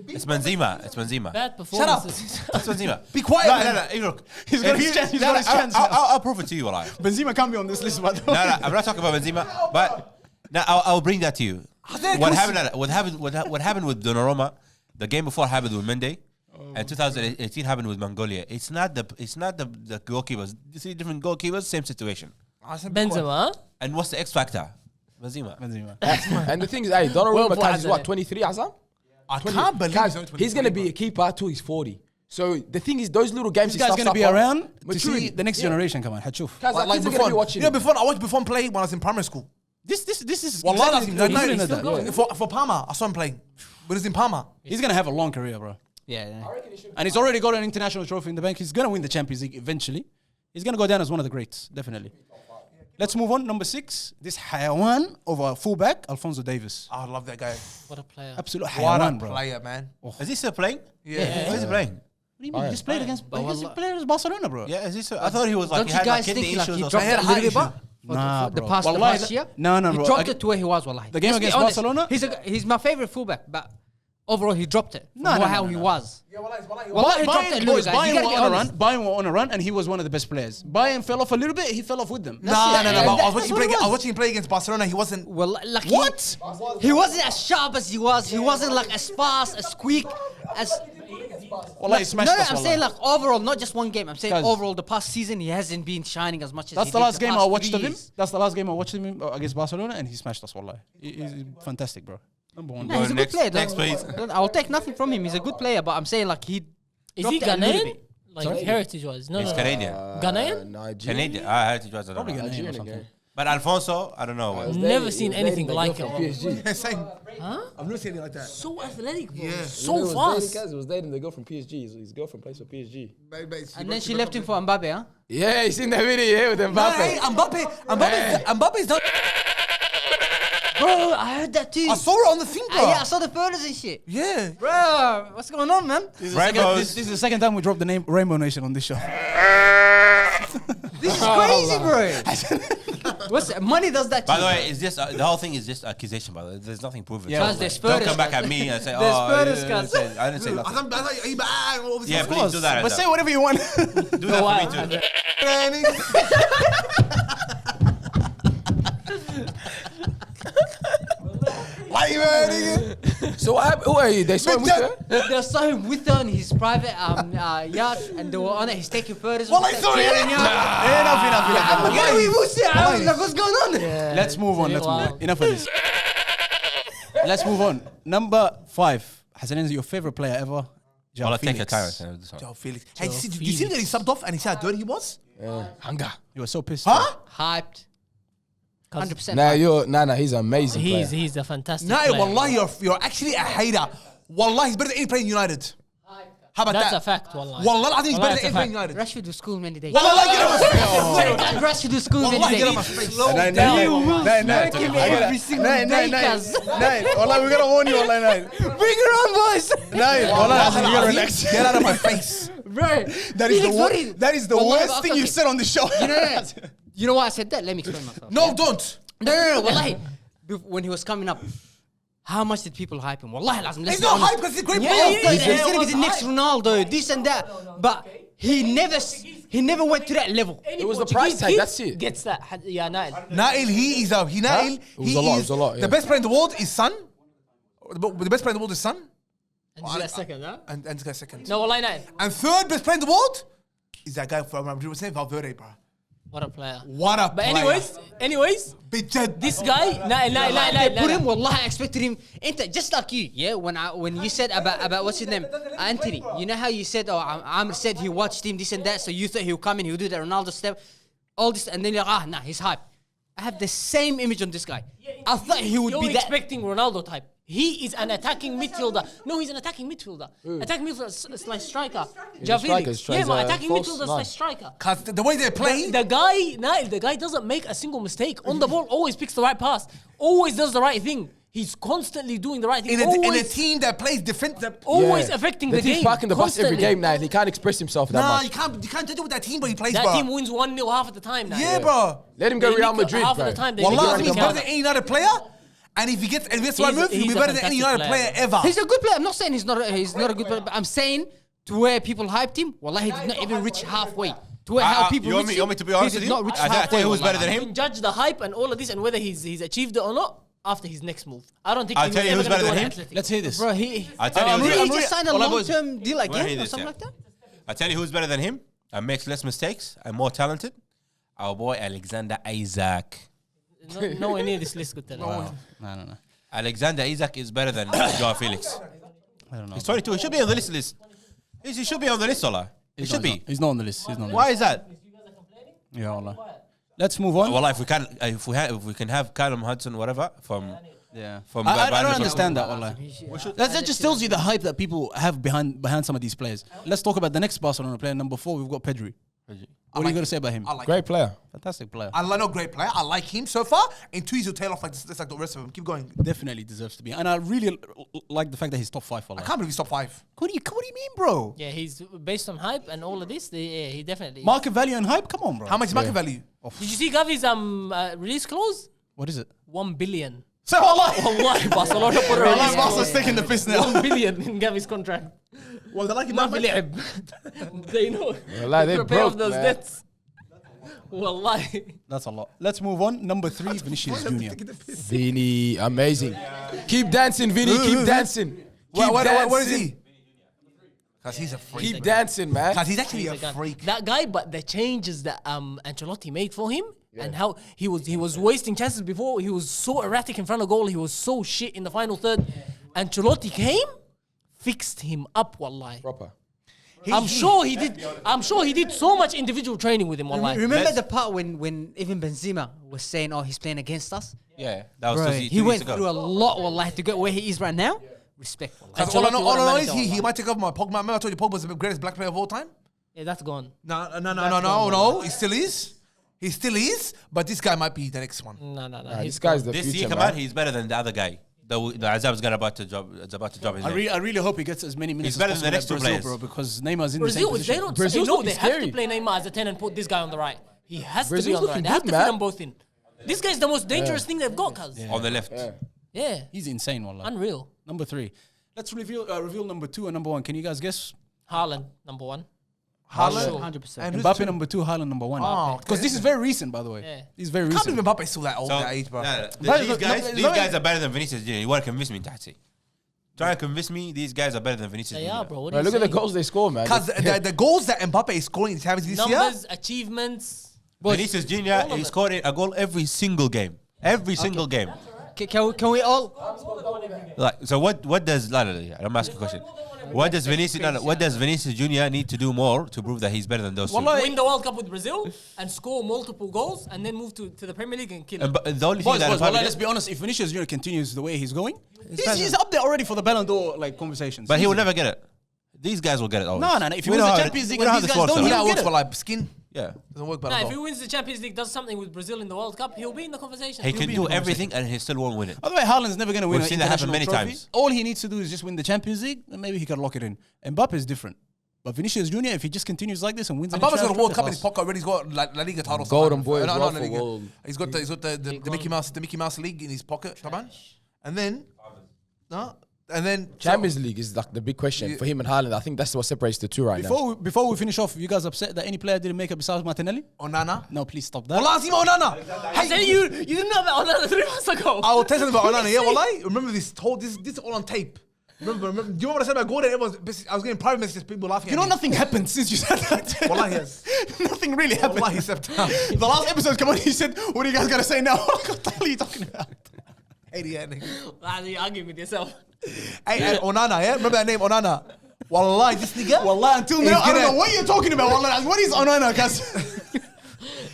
It's Benzema. It's Benzema. Bad Shut up. performances. It's Benzema. Be quiet, No, man. no. Look, He's got if his you- chance, he's no, got no, his chance. I'll prove it to you, Wallah. Benzema can't be on this list, by the way. No, I'm not talking about Benzema, but now I'll bring that to you. What happened with Donnarumma? The game before happened with Mendy, and 2018 happened with Mongolia. It's not the goalkeepers. 3 different goalkeepers, same situation. Benzema. And what's the X factor? Benzema. And the thing is, hey, Donnarumma, Well, he's what, 23, Azam? I can't believe Guys, he's only he's going to be a keeper till he's 40. So the thing is, those little games This he guy's stuffs going to be up on, around to maturity. see the next generation come on. Hachuf. Guys, like kids are going to be watching him. Buffon. I watched Buffon play when I was in primary school. This is Wallah, exactly for Parma, I saw him playing. But it's in Parma. He's going to have a long career, bro. Yeah. And he's already got an international trophy in the bank. He's going to win the Champions League eventually. He's going to go down as one of the greats, definitely. Let's move on. Number 6, this Hayawan of a fullback, Alfonso Davis. I love that guy. What a player. Absolute What Hayawan, a bro. player, man. Is he still playing? Yeah. Where is he playing? What do you mean? He just played against Barcelona, bro. Yeah, is he still? I thought he was like Don't he you had like guys kidney think like issues he or dropped something. it a little bit? Nah, For the bro. past Wallahi, year? No, He bro. dropped it to where he was, wallahi. The game Let's be against honest. Barcelona? He's my favorite fullback, but overall he dropped it. No, How he was. Well, he dropped it a little, guys. You gotta be honest. Bayern were on a run, and he was one of the best players. Bayern fell off a little bit. He fell off with them. No. it. But I was That's watching what it was. him play against Barcelona. He wasn't. Well, like What? He wasn't as sharp as he was. He wasn't like as fast, as quick, as. Wallahi, he smashed us, I'm wallahi. saying like overall, not just one game. I'm saying Guys. overall, the past season he hasn't been shining as much as. That's he the did last game I past watched 3 of him. years. That's the last game I watched him against Barcelona, and he smashed us, wallahi. He's fantastic, bro. Number one. Nah, he's a good Next- player. next, please. I'll take nothing from him. He's a good player, but I'm saying like he. Is he dropped it a little Ghanaian? bit. Like heritage-wise? No, He's no. Canadian. Ghanaian? Nigerian. Canadian. I heard it was. I don't Probably know. Ghanaian or Nigerian something. again. But Alfonso, I don't know. Never seen anything like him. PSG. Same. I've never seen it like that. So athletic, bro. Yeah. So fast. He was dating the girl from PSG. His girlfrim plays for PSG. And then she left him for Mbappe, huh? Yeah, you seen that video? Yeah, with Hey, Mbappe. Mbappe's not. Bro, I heard that too. I saw it on the thing, bro. Yeah, I saw the photos and shit. Yeah. Bro, what's going on, man? Rainbows. This is the second time we dropped the name Rainbow Nation on this show. This is crazy, bro. What's money does that to By the you? way, it's just the whole thing is just accusation. By the way, there's nothing proven. Yeah, So, Cause there's don't photos, come back cuz. at me and say, There's "Oh, photos, yeah, cuz. I didn't say nothing." Yeah, please do that. But say whatever you want. Do that for me too. Why you nigga? So what happened? Who are you? They saw him with her? They saw him with her on his private yacht, and they were on it. He's taking photos. Well, with I her, saw it. cheering her. Enough. What are we watching? I was like, what's going on? Let's move on. Let's move Wow. on. Enough of this. Let's move on. Number 5. Hassan, your favorite player ever? João Well, I'll take Felix. a time. João Felix. Hey, did you see that he subbed off and he said how dirty he was? Hunger. He was so pissed. Huh? Hyped. 100%. Nah, he's amazing. He's a fantastic No, player. wallahi, you're actually a hater. Wallahi, he's better than any player in United. How about That's that? a fact, wallahi. Wallahi, I think he's Wallahi, better than that's a any player in United. Rashford to school many days. Wallahi, get off my face. Rashford to school Wallahi, many get off my days. face. You will smack him every single day, cuz. Wallah, we gotta warn you, Wallah, Bring her on, boys. Wallah, you gotta relax. Get out of my face. Bro, That is the worst thing you've said on the show. You know why I said that? Let me explain myself. No, don't. No, wallahi. When he was coming up, how much did people hype him? Wallahi, lazim, let's He's be not honest. hype because he's a great Yeah, player. he's gonna be the next Ronaldo, this and that. But he never went to that level. It was the price tag, that's it. Gets that. Yeah, Nail. Nail, he is a Nail. It was a lot, yeah. The best player in the world is Son. The best player in the world is Son. And just a second, huh? And this guy's second. No, wallahi, Nail. And third best player in the world is that guy from Rodrigo, Valverde, bro. What a player. What a But player. anyways, this guy, They put him, wallahi, I expected him. Just like you, yeah. When you said about what's his name, Anthony. You know how you said, oh, Amr said he watched him this and that, so you thought he'll come in, he'll do the Ronaldo step, all this, and then you're like, nah, he's hype. I have the same image on this guy. I thought he would you're be that. expecting Ronaldo type. He is an attacking midfielder. No, he's an attacking midfielder. Attacking midfielder slash striker. João striker, Felix. Yeah, man, attacking false midfielder nine. slash striker. Cause the way they play, The guy doesn't make a single mistake. On the ball, always picks the right pass. Always does the right thing. He's constantly doing the right thing. in a Always, team that plays defense. always affecting the team's game. parking the bus every constantly. game now. He can't express himself that Nah, much. you can't judge it with that team, but he plays, That bro. team wins 1-0 half of the time now. Yeah, bro. Let him go They Real nick Madrid, half bro. of the time. They Wallah, nick he's the better game. than any United player. And if he gets the right move, he'll be he's a better than any United fantastic player ever. He's a good player. I'm not saying he's not a good player, but I'm saying to where people hyped him, wallahi, he did not even reach halfway. To where how people you want reached me him, to be honest he with did you? not reach I tell halfway. you who's better wallahi. than You him. can judge the hype and all of this and whether he's achieved it or not after his next move. I don't think I'll he tell was you ever who's gonna better do than an him. athletic. Let's hear this. Bro, he I tell you who's really better. just signed a All I was- long-term deal Wanna again hear or this, something yeah. like that. I tell you who's better than him and makes less mistakes and more talented. Our boy Alexander Isaac. Nowhere near this list, good tell. No. Alexander Isaac is better than Joao Felix. I don't know. He's 22. He should be on the list. He should be on the list, Ola. He should be. He's not on the list. Why is that? Yeah, Wallah. Let's move on. Well, if we can have Callum Hudson, whatever, from I don't understand that, Wallah. That just tells you the hype that people have behind some of these players. Let's talk about the next Barcelona player, number 4. We've got Pedri. What are you going to say about him? I like Great player. Fantastic player. I like a great player. I like him so far. In 2 years, he'll tail off like this, like the rest of them. Keep going. Definitely deserves to be. And I really like the fact that he's top 5 for I can't believe he's top 5. What do you mean, bro? Yeah, he's based on hype and all of this. He definitely. Market value and hype? Come on, bro. How much is market value? Did you see Gavi's release clause? What is it? 1 billion. Say Wallah. Wallahi, Barcelona put a Wallah, release Barca's clause. taking the piss now. 1 billion in Gavi's contract. Well, they like him ما that في much. لعب. They know. Wallahi, they To pay broke, off those man. debts. Wallahi. That's a lot. Let's move on. Number 3, Vinicius Junior. Vini, amazing. Keep dancing, Vini. Keep dancing. Keep What is dancing. he? Because he's a freak. Keep dancing, man. Because he's actually a He's a gun. freak. That guy, but the changes that Ancelotti made for him, and how he was wasting chances before. He was so erratic in front of goal. He was so shit in the final third. Ancelotti came, fixed him up, wallahi. Proper. I'm sure he did so much individual training with him, wallahi. Remember the part when even Benzema was saying, "Oh, he's playing against us." Yeah, that was Bro, 2 he weeks went ago. through a lot, wallahi, to get where he is right now. Respect, wallahi. All I know Ancelotti is won a he manager, might take over my Pogba. Remember I told you Pogba's the greatest black player of all time? Yeah, that's gone. No. He still is. He still is. But this guy might be the next one. No. This guy's the This future, year, come man. on, he's better than the other guy. The Azab's about to drop his name. I really hope he gets as many minutes He's better as than the possible next two at Brazil, players. bro, because Neymar's in the same Brazil, if they position. don't Brazil's no, looking they have scary. to play Neymar as a 10 and put this guy on the right. He has to be Brazil's on the right. looking They have good, to put man. them both in. This guy's the most dangerous thing they've got, cuz. On the left. Yeah. He's insane, wallah. Unreal. Number 3. Let's reveal number 2 and number 1. Can you guys guess? Haaland, number 1. Haaland. 100%. And who's Mbappe two? number 2, Haaland number 1. Oh, Because okay. this is very recent, by the way. Yeah. He's very I can't recent. believe Mbappe's still that old, So, that age, bro. These guys are better than Vinicius Junior. You want to convince me, Tati? Try to convince me these guys are better than Vinicius They Junior. are, bro. What Bro, are you look at the saying? goals they score, man. Because the goals that Mbappe is scoring in the Champions League this year, Numbers, achievements. Vinicius Junior, he scored a goal every single game. Every single game. Can we all? Like, so what does I'm asking a question. What does Vinicius Junior need to do more to prove that he's better than those two? Win the World Cup with Brazil and score multiple goals and then move to the Premier League and kill it. And the only thing that let's be honest. If Vinicius Junior continues the way he's going, he's up there already for the Ballon d'Or conversations. but he will never get it. These guys will get it always. No. If he We wins know the how- Champions League we know and how these this guys works, don't, though. he'll that get works it. for like skin. Yeah. Doesn't work Nah, better. if he wins the Champions League, does something with Brazil in the World Cup, he'll be in the conversation. He He'll can be do in the everything and he still won't win it. By the way, Haaland's never going to win We've an seen that happen international many trophy. times. All he needs to do is just win the Champions League, and maybe he can lock it in. Mbappe is different. But Vinicius Junior, if he just continues like this and wins an Mbappe's got a international World Cup in trophy, his pocket already. He's got La Liga title. Golden boy as No, well La for Liga. world. He's got the Mickey Mouse League in his pocket, taban. And then Champions League is like the big question for him and Haaland. I think that's what separates the two right now. Before we finish off, you guys upset that any player didn't make it besides Martinelli? Onana. No, please stop that. Wallah, Azim Onana. I said you didn't know about Ronaldo 3 months ago. I will tell you something about Onana. Yeah, Wallah. Remember this is all on tape. Remember, do you remember what I said about Gordon? I was getting private messages, people laughing You at know me. nothing happened since you said that. Wallahi, yes. Nothing really happened. Wallahi, he stepped down. The last episode, come on, he said, what are you guys going to say now? What the hell are you talking about? You argue with yourself. Hey, Onana, yeah? Remember that name, Onana? Wallahi, this nigga. Wallah, until He's now, I don't gonna- know what you're talking about. Wallah, what is Onana, guys?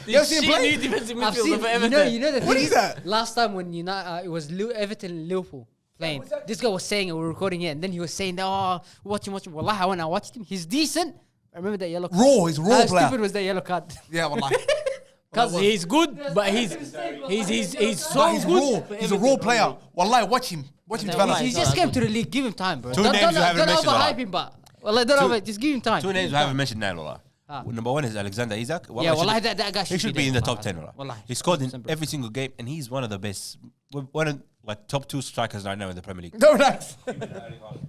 You ever seen him play? New defensive I've midfielder seen. for You Everton. know the What thing is that? Last time when it was Everton Liverpool playing. This guy was saying, and we were recording it, and then he was saying, "Oh, watch him." Wallahi, when I watched him, he's decent. I remember that yellow card. He's raw How player. stupid was that yellow card? Yeah, Wallahi. Because he's good, but he's so But he's good. raw. He's a raw player. Wallahi, watch him. Watch him develop. He just came to the league. Give him time, bro. Two Don't names you haven't mentioned, overhype Wallah. him, but don't over. Just give him time. Two names we haven't mentioned now, Wallah. Number one is Alexander Isak. Yeah, wallahi, that guy He should be in the top 10. Wallahi. Wallah. He scored in 100%, bro. every single game, and he's one of the best, one of like top 2 strikers right now in the Premier League. No, relax.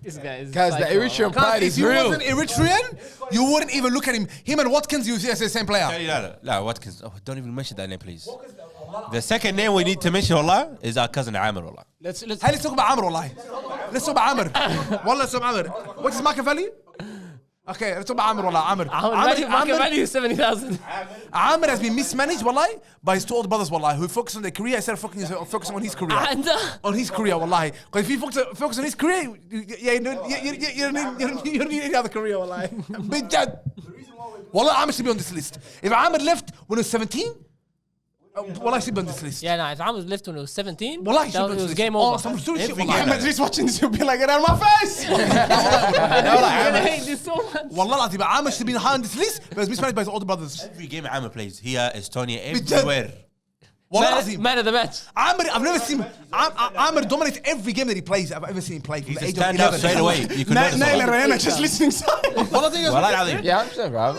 This guy is Guys, the Eritrean pride If is he real. wasn't Eritrean, you wouldn't even look at him. Him and Watkins, you see as the same player. No, Watkins. Oh, don't even mention that name, please. The second name we need to mention, Wallah, is our cousin Amir, Wallah. Let's Hey, let's talk about Amr, wallahi. Let's talk about Amr. Wallah, let's talk about Amr. What is Machiavelli? Okay, let's talk about Amr, wallah. Amr. Market value is 70,000. Amr has been mismanaged, wallahi, by his two older brothers, wallahi, who focus on their career instead of focusing on his career. And On his career, wallahi. Because if you focus on his career, you don't need any other career, wallahi. Big dad. Wallah, Amr should be on this list. If Amr left when he was 17, Wallah, he should be on this list. yeah, if I was left when I was 17, Wallah, he should be on it this was list. game Oh, over. some stupid shit, Every wallahi. game. I'm just watching this, you'll be like, get out of my face. You're gonna hate this so much. Wallah, but Amr should be high on this list, but he's mismanaged by his older brothers. Every game Amir plays, here, Estonia, everywhere. Wallah, Man of the match. Amr, I've never seen Amr dominates every game that he plays. I've ever seen him play from He's the a age of stand-up 11. straight away. You could notice Nail and Wallah. Rihanna just listening silent. Wallah, thing is- Wallah al-Azim. Yeah, I'm saying, bro.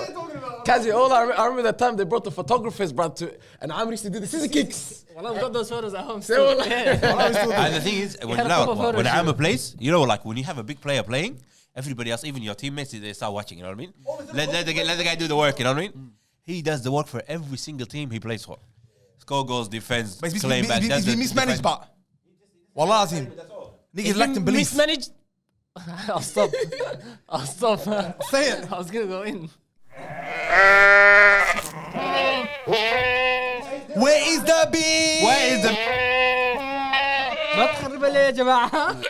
Kazi, I remember the time they brought the photographers, bro, and Amr used to do the scissor kicks. Well, I've got those photos at home. Say still. what? Yeah. And the thing is, when, had a proper photo when shoot. Amir plays, you know, like when you have a big player playing, everybody else, even your teammates, they start watching. You know what I mean? Let the guy do the work. You know what I mean? He does the work for every single team he plays for. Score goals, defense, But he's claim back. been mismanaged, but Wallah, Azim. Niggas lacked in belief. Mismanaged. I'll stop. I'll stop. Say it. I was gonna go in. When Derby. Where is the ما تخرب عليه يا جماعة.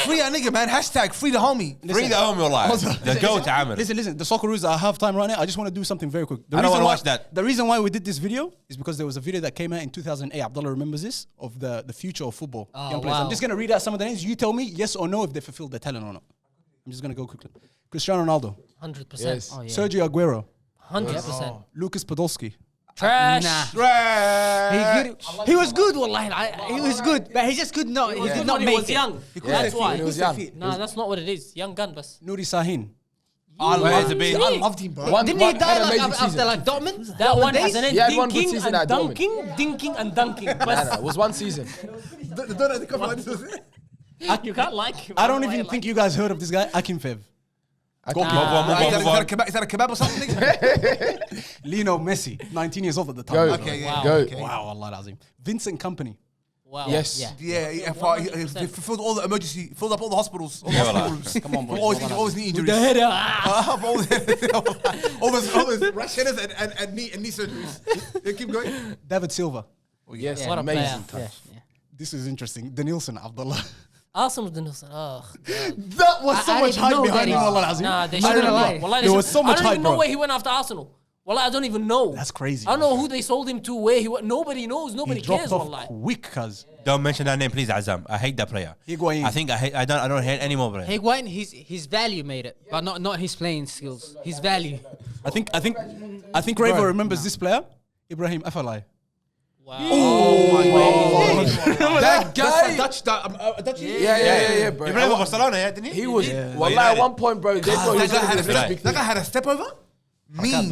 Free a nigga, man. Hashtag free the homie. free the home والله. The goat عامر. Listen. The Socceroos are halftime right now. I just want to do something very quick. I don't want to watch that. The reason why we did this video is because there was a video that came out in 2008. Abdullah remembers this, of the future of football. Young players. wow. I'm just gonna read out some of the names. You tell me yes or no if they fulfilled their talent or not. I'm just gonna go quickly. Cristiano Ronaldo, 100%. Yes. Oh, yeah. Sergio Aguero, 100%. Lucas Podolski, Trash. He was good, wallahi. He was good, but he just could not. He did not When he make was it. young. When That's why. he was young. Nah, that's not what it is. Young gun, bus. Nuri Sahin. I loved him, bro. One, Didn't he one, die had an like amazing after season. like Dortmund? That one days? has an He had one good dinking season and at Dortmund. dinking and dunking. Nah, it was one season. You can't like him. I don't even think you guys heard of this guy, Akinfev. Is that a kebab or something? Lionel Messi, 19 years old at the time. Go. Okay, yeah. Wow. Go. Okay. Wow, Allah Azim. Vincent Company. Wow. Yes. Yeah. Yeah, he fulfilled all the emergency, filled up all the hospitals. All the Yeah, hospital well, rooms. Come on, boys. Always knee injuries. The head up. Always rash headers and knee surgeries. Yeah, keep going. David Silva. Yes, What a amazing. player. This is interesting. Denilson, Abdullah. Arsenal Denilson. Oh. That was so I much didn't hype know behind that him, is- Allah Azim. Nah, they Not shouldn't gonna have. lie. Wallah, There was so much I don't hype, even know bro. where he went after Arsenal. Well, I don't even know. That's crazy. I don't know who they sold him to, where he went. Nobody knows. He Nobody dropped cares. off Wallah. quick, cuz. Don't mention that name, please, Azam. I hate that player. Higuain. I don't hate any more player. Higuain, his value made it, but not his playing skills. His value. I think Ravo remembers this player, Ibrahim Afellay. Wow. That guy. Dutch, Yeah, bro. You played for Barcelona, yeah, didn't he? He was. Well, Well, United. at one point, bro, they thought he was going to be the next big that thing. guy had a step over. Mean.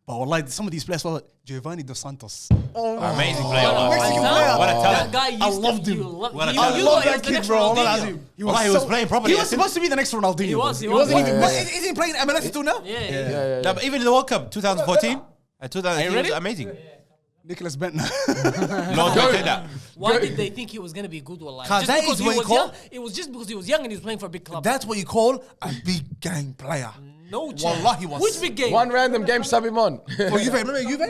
But wallahi, some of these players were like Giovanni Dos Santos. Amazing player. Mexican Wallah. player. What a That talent. guy used I loved to, him. What a you talent. thought he I love was that the kid, next bro. Ronaldinho. Allah Azim. Wallah, he was playing properly. He was supposed to be the next Ronaldinho. He was. bro. He was. Yeah. But isn't he playing MLS too now? Yeah. No, but even in the World Cup 2014, 2018 was amazing. Nicholas Bentner. Lord, don't say that. Why did they think he was going to be good? Wallah? Cause Just that because is he what you was call- young. It was just because he was young and he was playing for a big club. That's what you call a big game player. No chance. Wallah, he was. Which big game? One random game, sub him on. For Juve, remember Juve?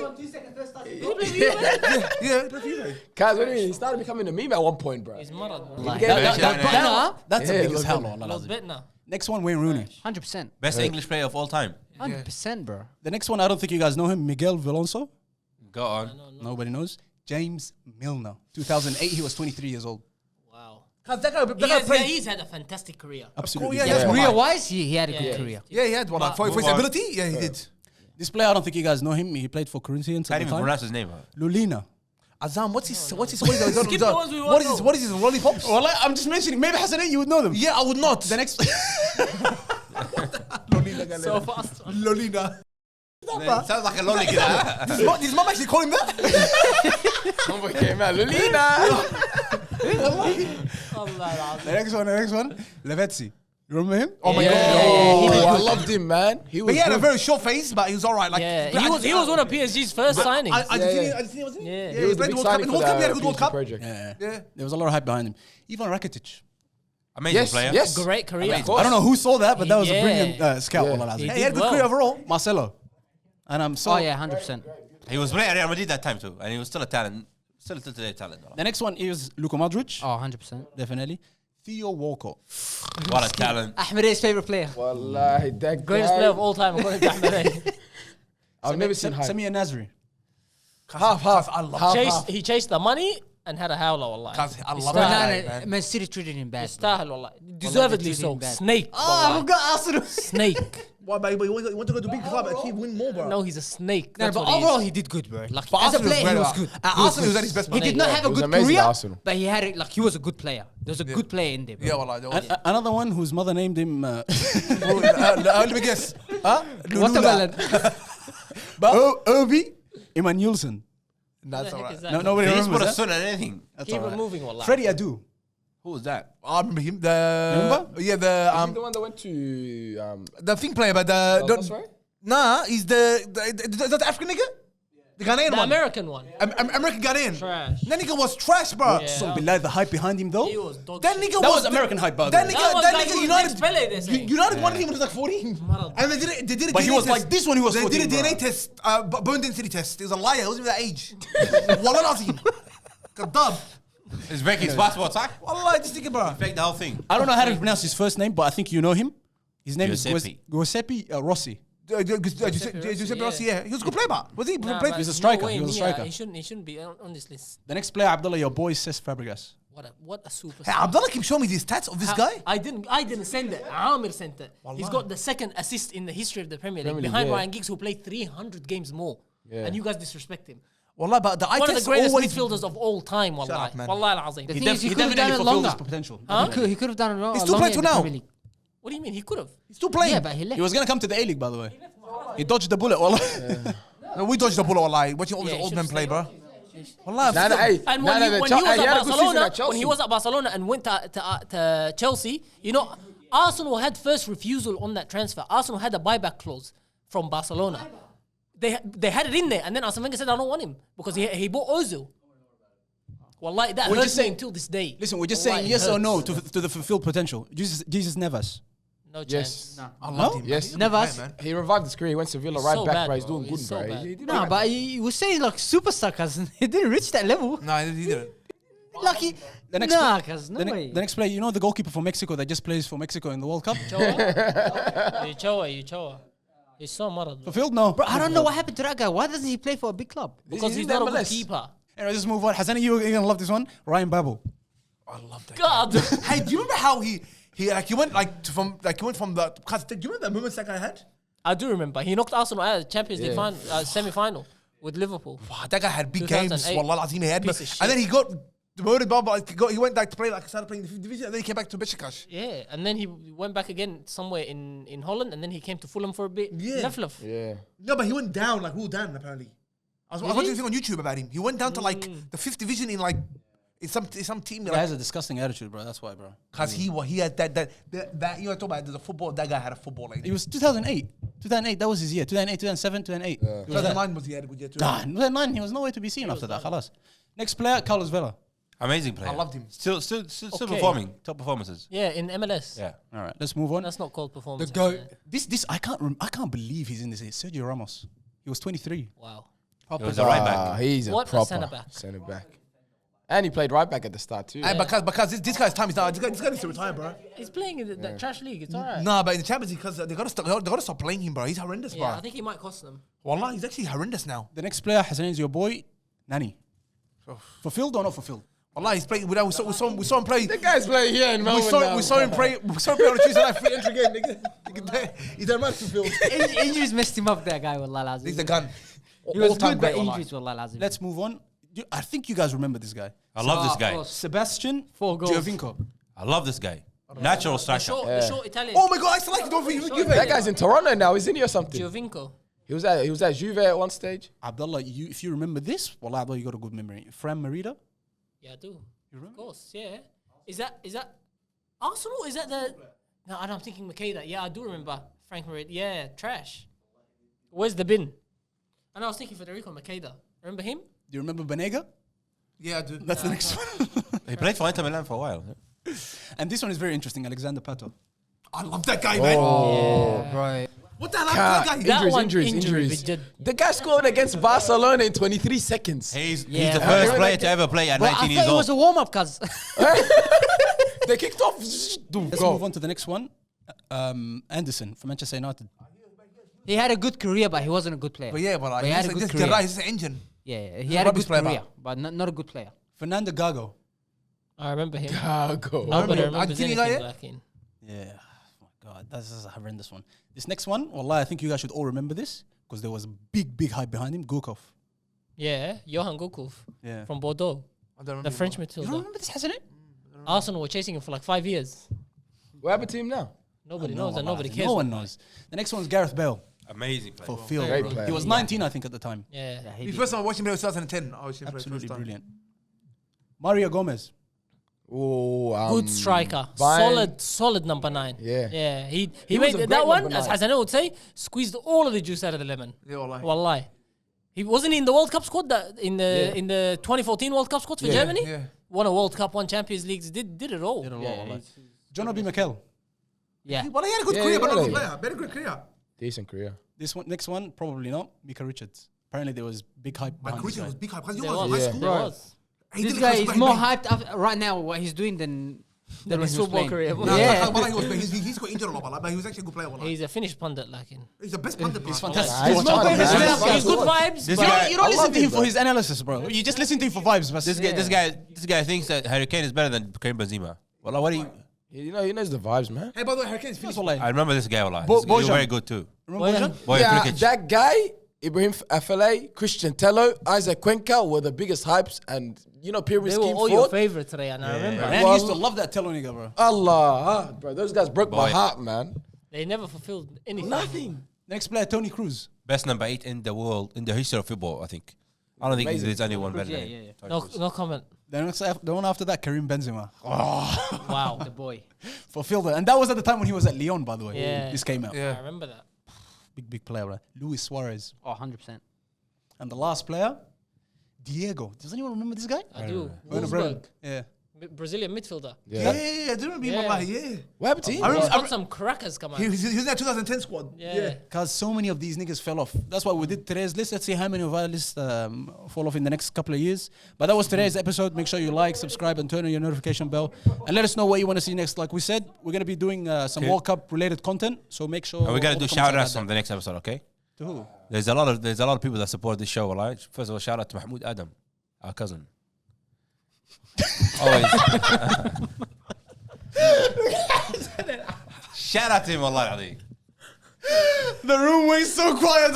Yeah, for Juve. Kaz, what do you mean? He started becoming a meme at one point, bro. He's mad. That's Yeah, a big as look hell. at Allah Lost Azim. bet now. Next one, Wayne Rooney. 100%. Best English player of all time. 100%, bro. The next one, I don't think you guys know him, Miguel Vilonso. Go on. Nobody knows. James Milner. 2008, he was 23 years old. Wow. Cause that guy played. He's had a fantastic career. Absolutely. yeah, Yeah. yeah. Career-wise, he had a good Yeah. career. Yeah, he had one. Like, for his on. ability, yeah, he did. This player, I don't think you guys know him. He played for Corinthians at Can't the even time. pronounce his name. Lulina. Azam, what is Skip the ones we won't know. what is his lollipops? Well, I'm just mentioning. Maybe Hassanin, you would know them. Yeah, I would not. The next. So fast. Lolina. Sounds like a lolly kid. Did his mum actually call him that? Someone came out, Lulina. The next one. Levetzi. You remember him? Oh my Yeah. god. Oh, I loved him, man. He But was he had a good. very short face, but he was alright. Like, Yeah, he was one of PSG's first signings. Argentina, wasn't he? Yeah. he He was the played big World Cup. signing In for World Cup, he had a the good World PSG Cup. project. Yeah. Yeah. There was a lot of hype behind him. Ivan Rakitic. Amazing Yes, player. yes. Great career. Of course. I don't know who saw that, but that was Yeah. a brilliant scout. Yeah. Allah Azim. Hey, he had a good well. career overall. Marcelo. And I'm so. Oh, yeah, 100%. He was playing at Real Madrid that time too, and he was still a talent. Still today talent. The next one is Luka Modric. Oh, 100%. Definitely. Theo Walcott. What a talent. Ahmed's favorite player. Wallahi, that Greatest guy. player of all time, according to Ahmed. I've never seen hype. Samir Nasri. Half. I love Half. He chased the money and had a howler, wallah. Cause I love Style. that guy, man. Man City treated him bad. Style, wallah. Deservedly treated so. him bad. Snake. Oh, wallah. got Arsenal. Snake. Why, but you want to go to big club and keep win more, bro. No, he's a snake. No, That's but what he overall, is. he did good, bro. Like, But as a Arsenal player, he was good. At Arsenal, he was at his best. He did not have a He was good amazing career, at Arsenal. but he had it. Like, he was a good player. There was a good player in there, bro. Yeah, well, Another one whose mother named him. let me guess. Huh? Watermelon. Obi Emmanuelson. That's What the heck alright. is that? No, nobody He just put remembers a that. son and anything. That's Keep all it right. moving, wallah. Freddie Adu. Who was that? I remember him. The Remember? Yeah, Is he the one that went to the thing player, but the Galatasaray? nah, he's the African nigga. The Ghanaian The one. American one. American Ghanaian. Trash. That nigga was trash, bro. Yeah. So below the hype behind him though. He was dog That shit. nigga That was was American hype, by the That way. nigga, That was that like nigga who's United. next Pele, they say. United wanted him when he was like 14. Maradona. And they did it. But he DNA was like test. this when he was They 14, did a bro. DNA test, bone density test. It was a liar. He wasn't even that age. Wallah Nazim. Kadab. It's breaking his passport, huh? Wallah, just think about it. Fake the whole thing. I don't know how to pronounce his first name, but I think you know him. His name Giuseppe. is Giuseppe Rossi. Giuseppe Rossi, yeah. He was a good player, man. Was he? Nah, Played- but He's a striker. no way He was a near. striker. He shouldn't be on this list. The next player, Abdullah, your boy, Cesc Fabregas. What a superstar. Hey, Abdullah keep showing me these stats of this guy. I didn't send it. Amir sent it. He's got the second assist in the history of the Premier League, behind yeah. Ryan Giggs, who played 300 games more. Yeah. And you guys disrespect him. Wallah, but the eye One of the test greatest always... midfielders of all time, Shut wallahi. up, man. Wallahi al-azim. The thing is, he could have done it fulfilled longer. his potential. He could have done it He's still longer playing in till the now. Premier League. What do you mean? He could have. He's still playing. Yeah, but he left. He was gonna come to the A-League, by the way. He dodged the bullet. Wallah. No, we dodged the bullet, wallah. Watching all Yeah, these he old men should've play, stayed. bro. Wallah, Nah, nah, hey, And nah, when nah, he the was Chel- at hey, he had a good season Barcelona, at Chelsea. when he was at Barcelona and went to Chelsea, you know, Arsenal had first refusal on that transfer. Arsenal had a buyback clause from Barcelona. They had it in there, and then Arsene Wenger said, "I don't want him because he bought Ozil." Wallahi, that We're hurts just me saying- until this day. Listen, we're just Wallahi, saying it yes or no hurts. to the fulfilled potential. Jesus Neves. No Yes. chance. I loved him. Yes. He's a Never good us. player, man. He revived his career. He went to Villa He's right so back, bad, bro. He's bro. doing He's good, so bro. bad. He did No, right. but he was saying like superstar, cuz he didn't reach that level. Nah, he didn't. Lucky. The next Nah, cuz no way. the next player, you know the goalkeeper for Mexico that just plays for Mexico in the World Cup? Choa. He's so marad. Fulfilled? No. Bro, I don't know what happened to that guy. Why doesn't he play for a big club? Because he's in not a good MLS. keeper. Anyway, just move on. Hassan, you're gonna love this one. Ryan Babel. I love that. God. Hey, do you remember how he went from the? Cause do you remember the moments that guy had? I do remember. He knocked Arsenal out of the Champions League Yeah. semi-final with Liverpool. Wow, that guy had big games. 2008. Wallah, Azim, he had. Piece of shit. And then he got demoted. He went back to play started playing the 5th division, and then he came back to Besiktas. Yeah, and then he went back again somewhere in Holland, and then he came to Fulham for a bit. Yeah. Neville. Yeah. No, but he went down like down apparently. I was watching a thing on YouTube about him. He went down to like the 5th division in some team. He has a disgusting attitude, bro. That's why, bro. Cause he had that you know talk about the football. That guy had a football like. It was 2008. 2008, that was his year. 2008, 2007, 2008. It was that. 2009 was he had a good year too. Nah, 2009, he was nowhere to be seen after that. Khalas. Next player, Carlos Vela. Amazing player. I loved him. Still Okay. performing. Top performances. Yeah, in MLS. Yeah. All right, let's move on. That's not called performance. The GOAT. actually. This I can't believe he's in this. It's Sergio Ramos. He was 23. Wow. He was a right back. He's a What a proper centre-back. centre back. And he played right back at the start too. And because this guy's time is now. This guy needs to retire, bro. He's playing in that trash league. It's alright. Nah, but in the Champions League, because they gotta stop playing him, bro. He's horrendous, Yeah, I bro. think he might cost them. Wallah, he's actually horrendous now. The next player, Hassan, is your boy, Nani. Fulfilled or not fulfilled? Wallah, he's playing. We saw him play. The guy's playing here in We Melbourne. saw him play. We saw him play on a Tuesday night free entry game. Nigga. He's that man fulfilled. Injuries messed him up, that guy, wallah lazim. He's the gun. He was All-time good, but great, wallah. injuries, wallah lazim. Let's move on. I think you guys remember this guy. I love this of guy. course. Sebastian 4 goals. Giovinco. I love this guy. Natural The striker. short Italian. Oh my god, I still like it. Don't forget Juve. That guy's in Toronto now, isn't he, or something? Giovinco. He was at Juve at one stage. Abdullah, if you remember this, wallah, Abdullah, you got a good memory. Fran Merida. Yeah, I do. Of course, yeah. Is that Arsenal? Is that the? No, I'm thinking Makeda. Yeah, I do remember Frank Merida. Yeah, trash. Where's the bin? And I was thinking Federico Makeda. Remember him? Do you remember Banega? Yeah, dude. That's the next one. He played for Inter Milan for a while. And this one is very interesting. Alexander Pato. I love that guy, man. Oh, bro. What the hell happened to that guy? That one, Injuries. injuries. The guy scored against Barcelona in 23 seconds. He's Yeah. the first player to ever play at Bro, 19 I years thought it old. was a warm-up, cuz. They kicked off. Let's move on to the next one. Anderson from Manchester United. He had a good career, but he wasn't a good player. But yeah, but he had a good career. He's just an engine. Yeah, he He's a had a rubbish good player, career, but not a good player. Fernando Gago. I remember him. Go. Nobody remember him. remembers Argentina anything guy, yeah? back in. Yeah. Oh my God, this is a horrendous one. This next one, wallah, I think you guys should all remember this because there was big hype behind him. Gurkov. Yeah, Johan Gokov Yeah. from Bordeaux, I don't the remember. French You don't midfielder. remember this, hasn't it? Arsenal were chasing him for like 5 years. What happened to him now? Nobody No, knows and wallah, nobody cares. No one knows. The next one is Gareth Bale. Amazing player. Fulfilled. Great bro. player. He was 19, I think, at the time. Yeah. The first time I watched him play was 2010. I watched him play the Absolutely first time. brilliant. Mario Gomez. Oh, Good striker. Bayern. Solid number 9. Yeah. Yeah. He was made a that great one, number as 9. Hassan would say, squeezed all of the juice out of the lemon. Yeah, wallahi. Wallahi. He wasn't in the World Cup squad in the 2014 World Cup squad for Germany. Yeah. Won a World Cup, won Champions Leagues, did it all. John Obi Mikel. Yeah. Well, he had a good career, but not a good player. Very good career. Decent career. This one, next one, probably not. Mika Richards. Apparently there was big hype. But behind this Cristiano guy. was big hype because he There was was. high school. There was. He This did guy it is because more he- hyped up right now what he's doing than Than when his he was football playing. career. Nah, Yeah. Wallah, he's got injured a lot, wallah, but he was actually a good player. Wallah. He's a Finnish pundit, like in. He's the best punter. He's bro. fantastic. He's to watch. not famous He's enough. got good vibes. This but- guy- You don't I listen love to him him, for bro. his analysis, bro. You just listen to him for vibes. But This guy thinks that Harry Kane is better than Kareem Benzema. Well, what do you? You know, he knows the vibes, man. Hey, by the way, Hurricanes finished. I remember this guy a lot. Bo- He's Bojan. very good too. Remember Bojan? Boy, Yeah, cricket. that guy, Ibrahim Afellay, Christian Tello, Isaac Cuenca were the biggest hypes, and you know, pyramid They were scheme all your forward. favorites today, and I remember. Man, Well- I used to love that Tello nigga, bro. Allah, bro, those guys broke my Boy. heart, man. They never fulfilled anything. Nothing. Next player, Tony Cruz. Best number 8 in the world, in the history of football, I think. I don't think Amazing. there's anyone better Yeah, than yeah, yeah. Toni Kroos. No comment. The one after that, Kareem Benzema. Wow. The boy. Fulfilled it. And that was at the time when he was at Lyon, by the way. Yeah. This came out. Yeah. I remember that. Big player, bro. Luis Suarez. Oh, 100%. And the last player, Diego. Does anyone remember this guy? I do. Werner Bremen. Wolfsburg, Yeah. Brazilian midfielder. Yeah. I do remember him. Yeah. Wallah, yeah. What happened to him? He's got some crackers come out. He was in that 2010 squad. Yeah. Because so many of these niggas fell off. That's why we did today's list. Let's see how many of our lists fall off in the next couple of years. But that was today's episode. Make sure you like, subscribe, and turn on your notification bell. And let us know what you want to see next. Like we said, we're going to be doing some World Cup related content. So make sure. And we gotta all do the shout comments outs are on the next episode, okay? To who? There's a lot of people that support this show, alright? First of all, shout out to Mahmoud Adam, our cousin. Always. Shout out to him, Allah Ali. The room was so quiet.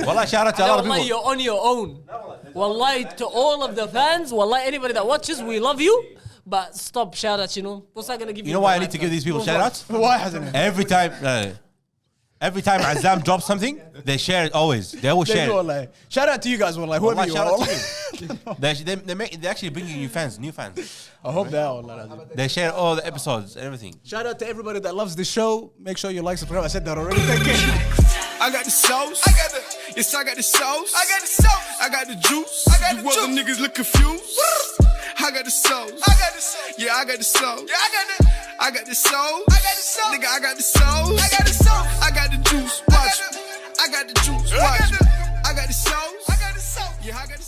Wallah, shout out to a lot of Wallahi, people. you're on your own. Wallahi, to all of the fans, wallahi, anybody that watches, we love you. But stop shout outs, you know. What's that going to give you? You know why I need to give these people shout outs? Why hasn't it? Every time Azam drops something, they share it always. They will share it. Shout out to you guys, Wallah. Whoever Wallah, you shout are. out to you. They're actually bringing you new fans. I hope they are. Wallah. They share all the episodes and everything. Shout out to everybody that loves the show. Make sure you like, subscribe. I said that already. Thank you. I got the sauce. I got the sauce. I got the sauce. I got the juice. I got the juice. You niggas look confused. I got the sauce. I got the sauce. Yeah, I got the sauce. Yeah, I got the sauce. I got the sauce. Nigga, I got the sauce. I got the sauce. I got the juice. Watch. I got the juice. Watch. I got the sauce. I got the sauce. Yeah, I got the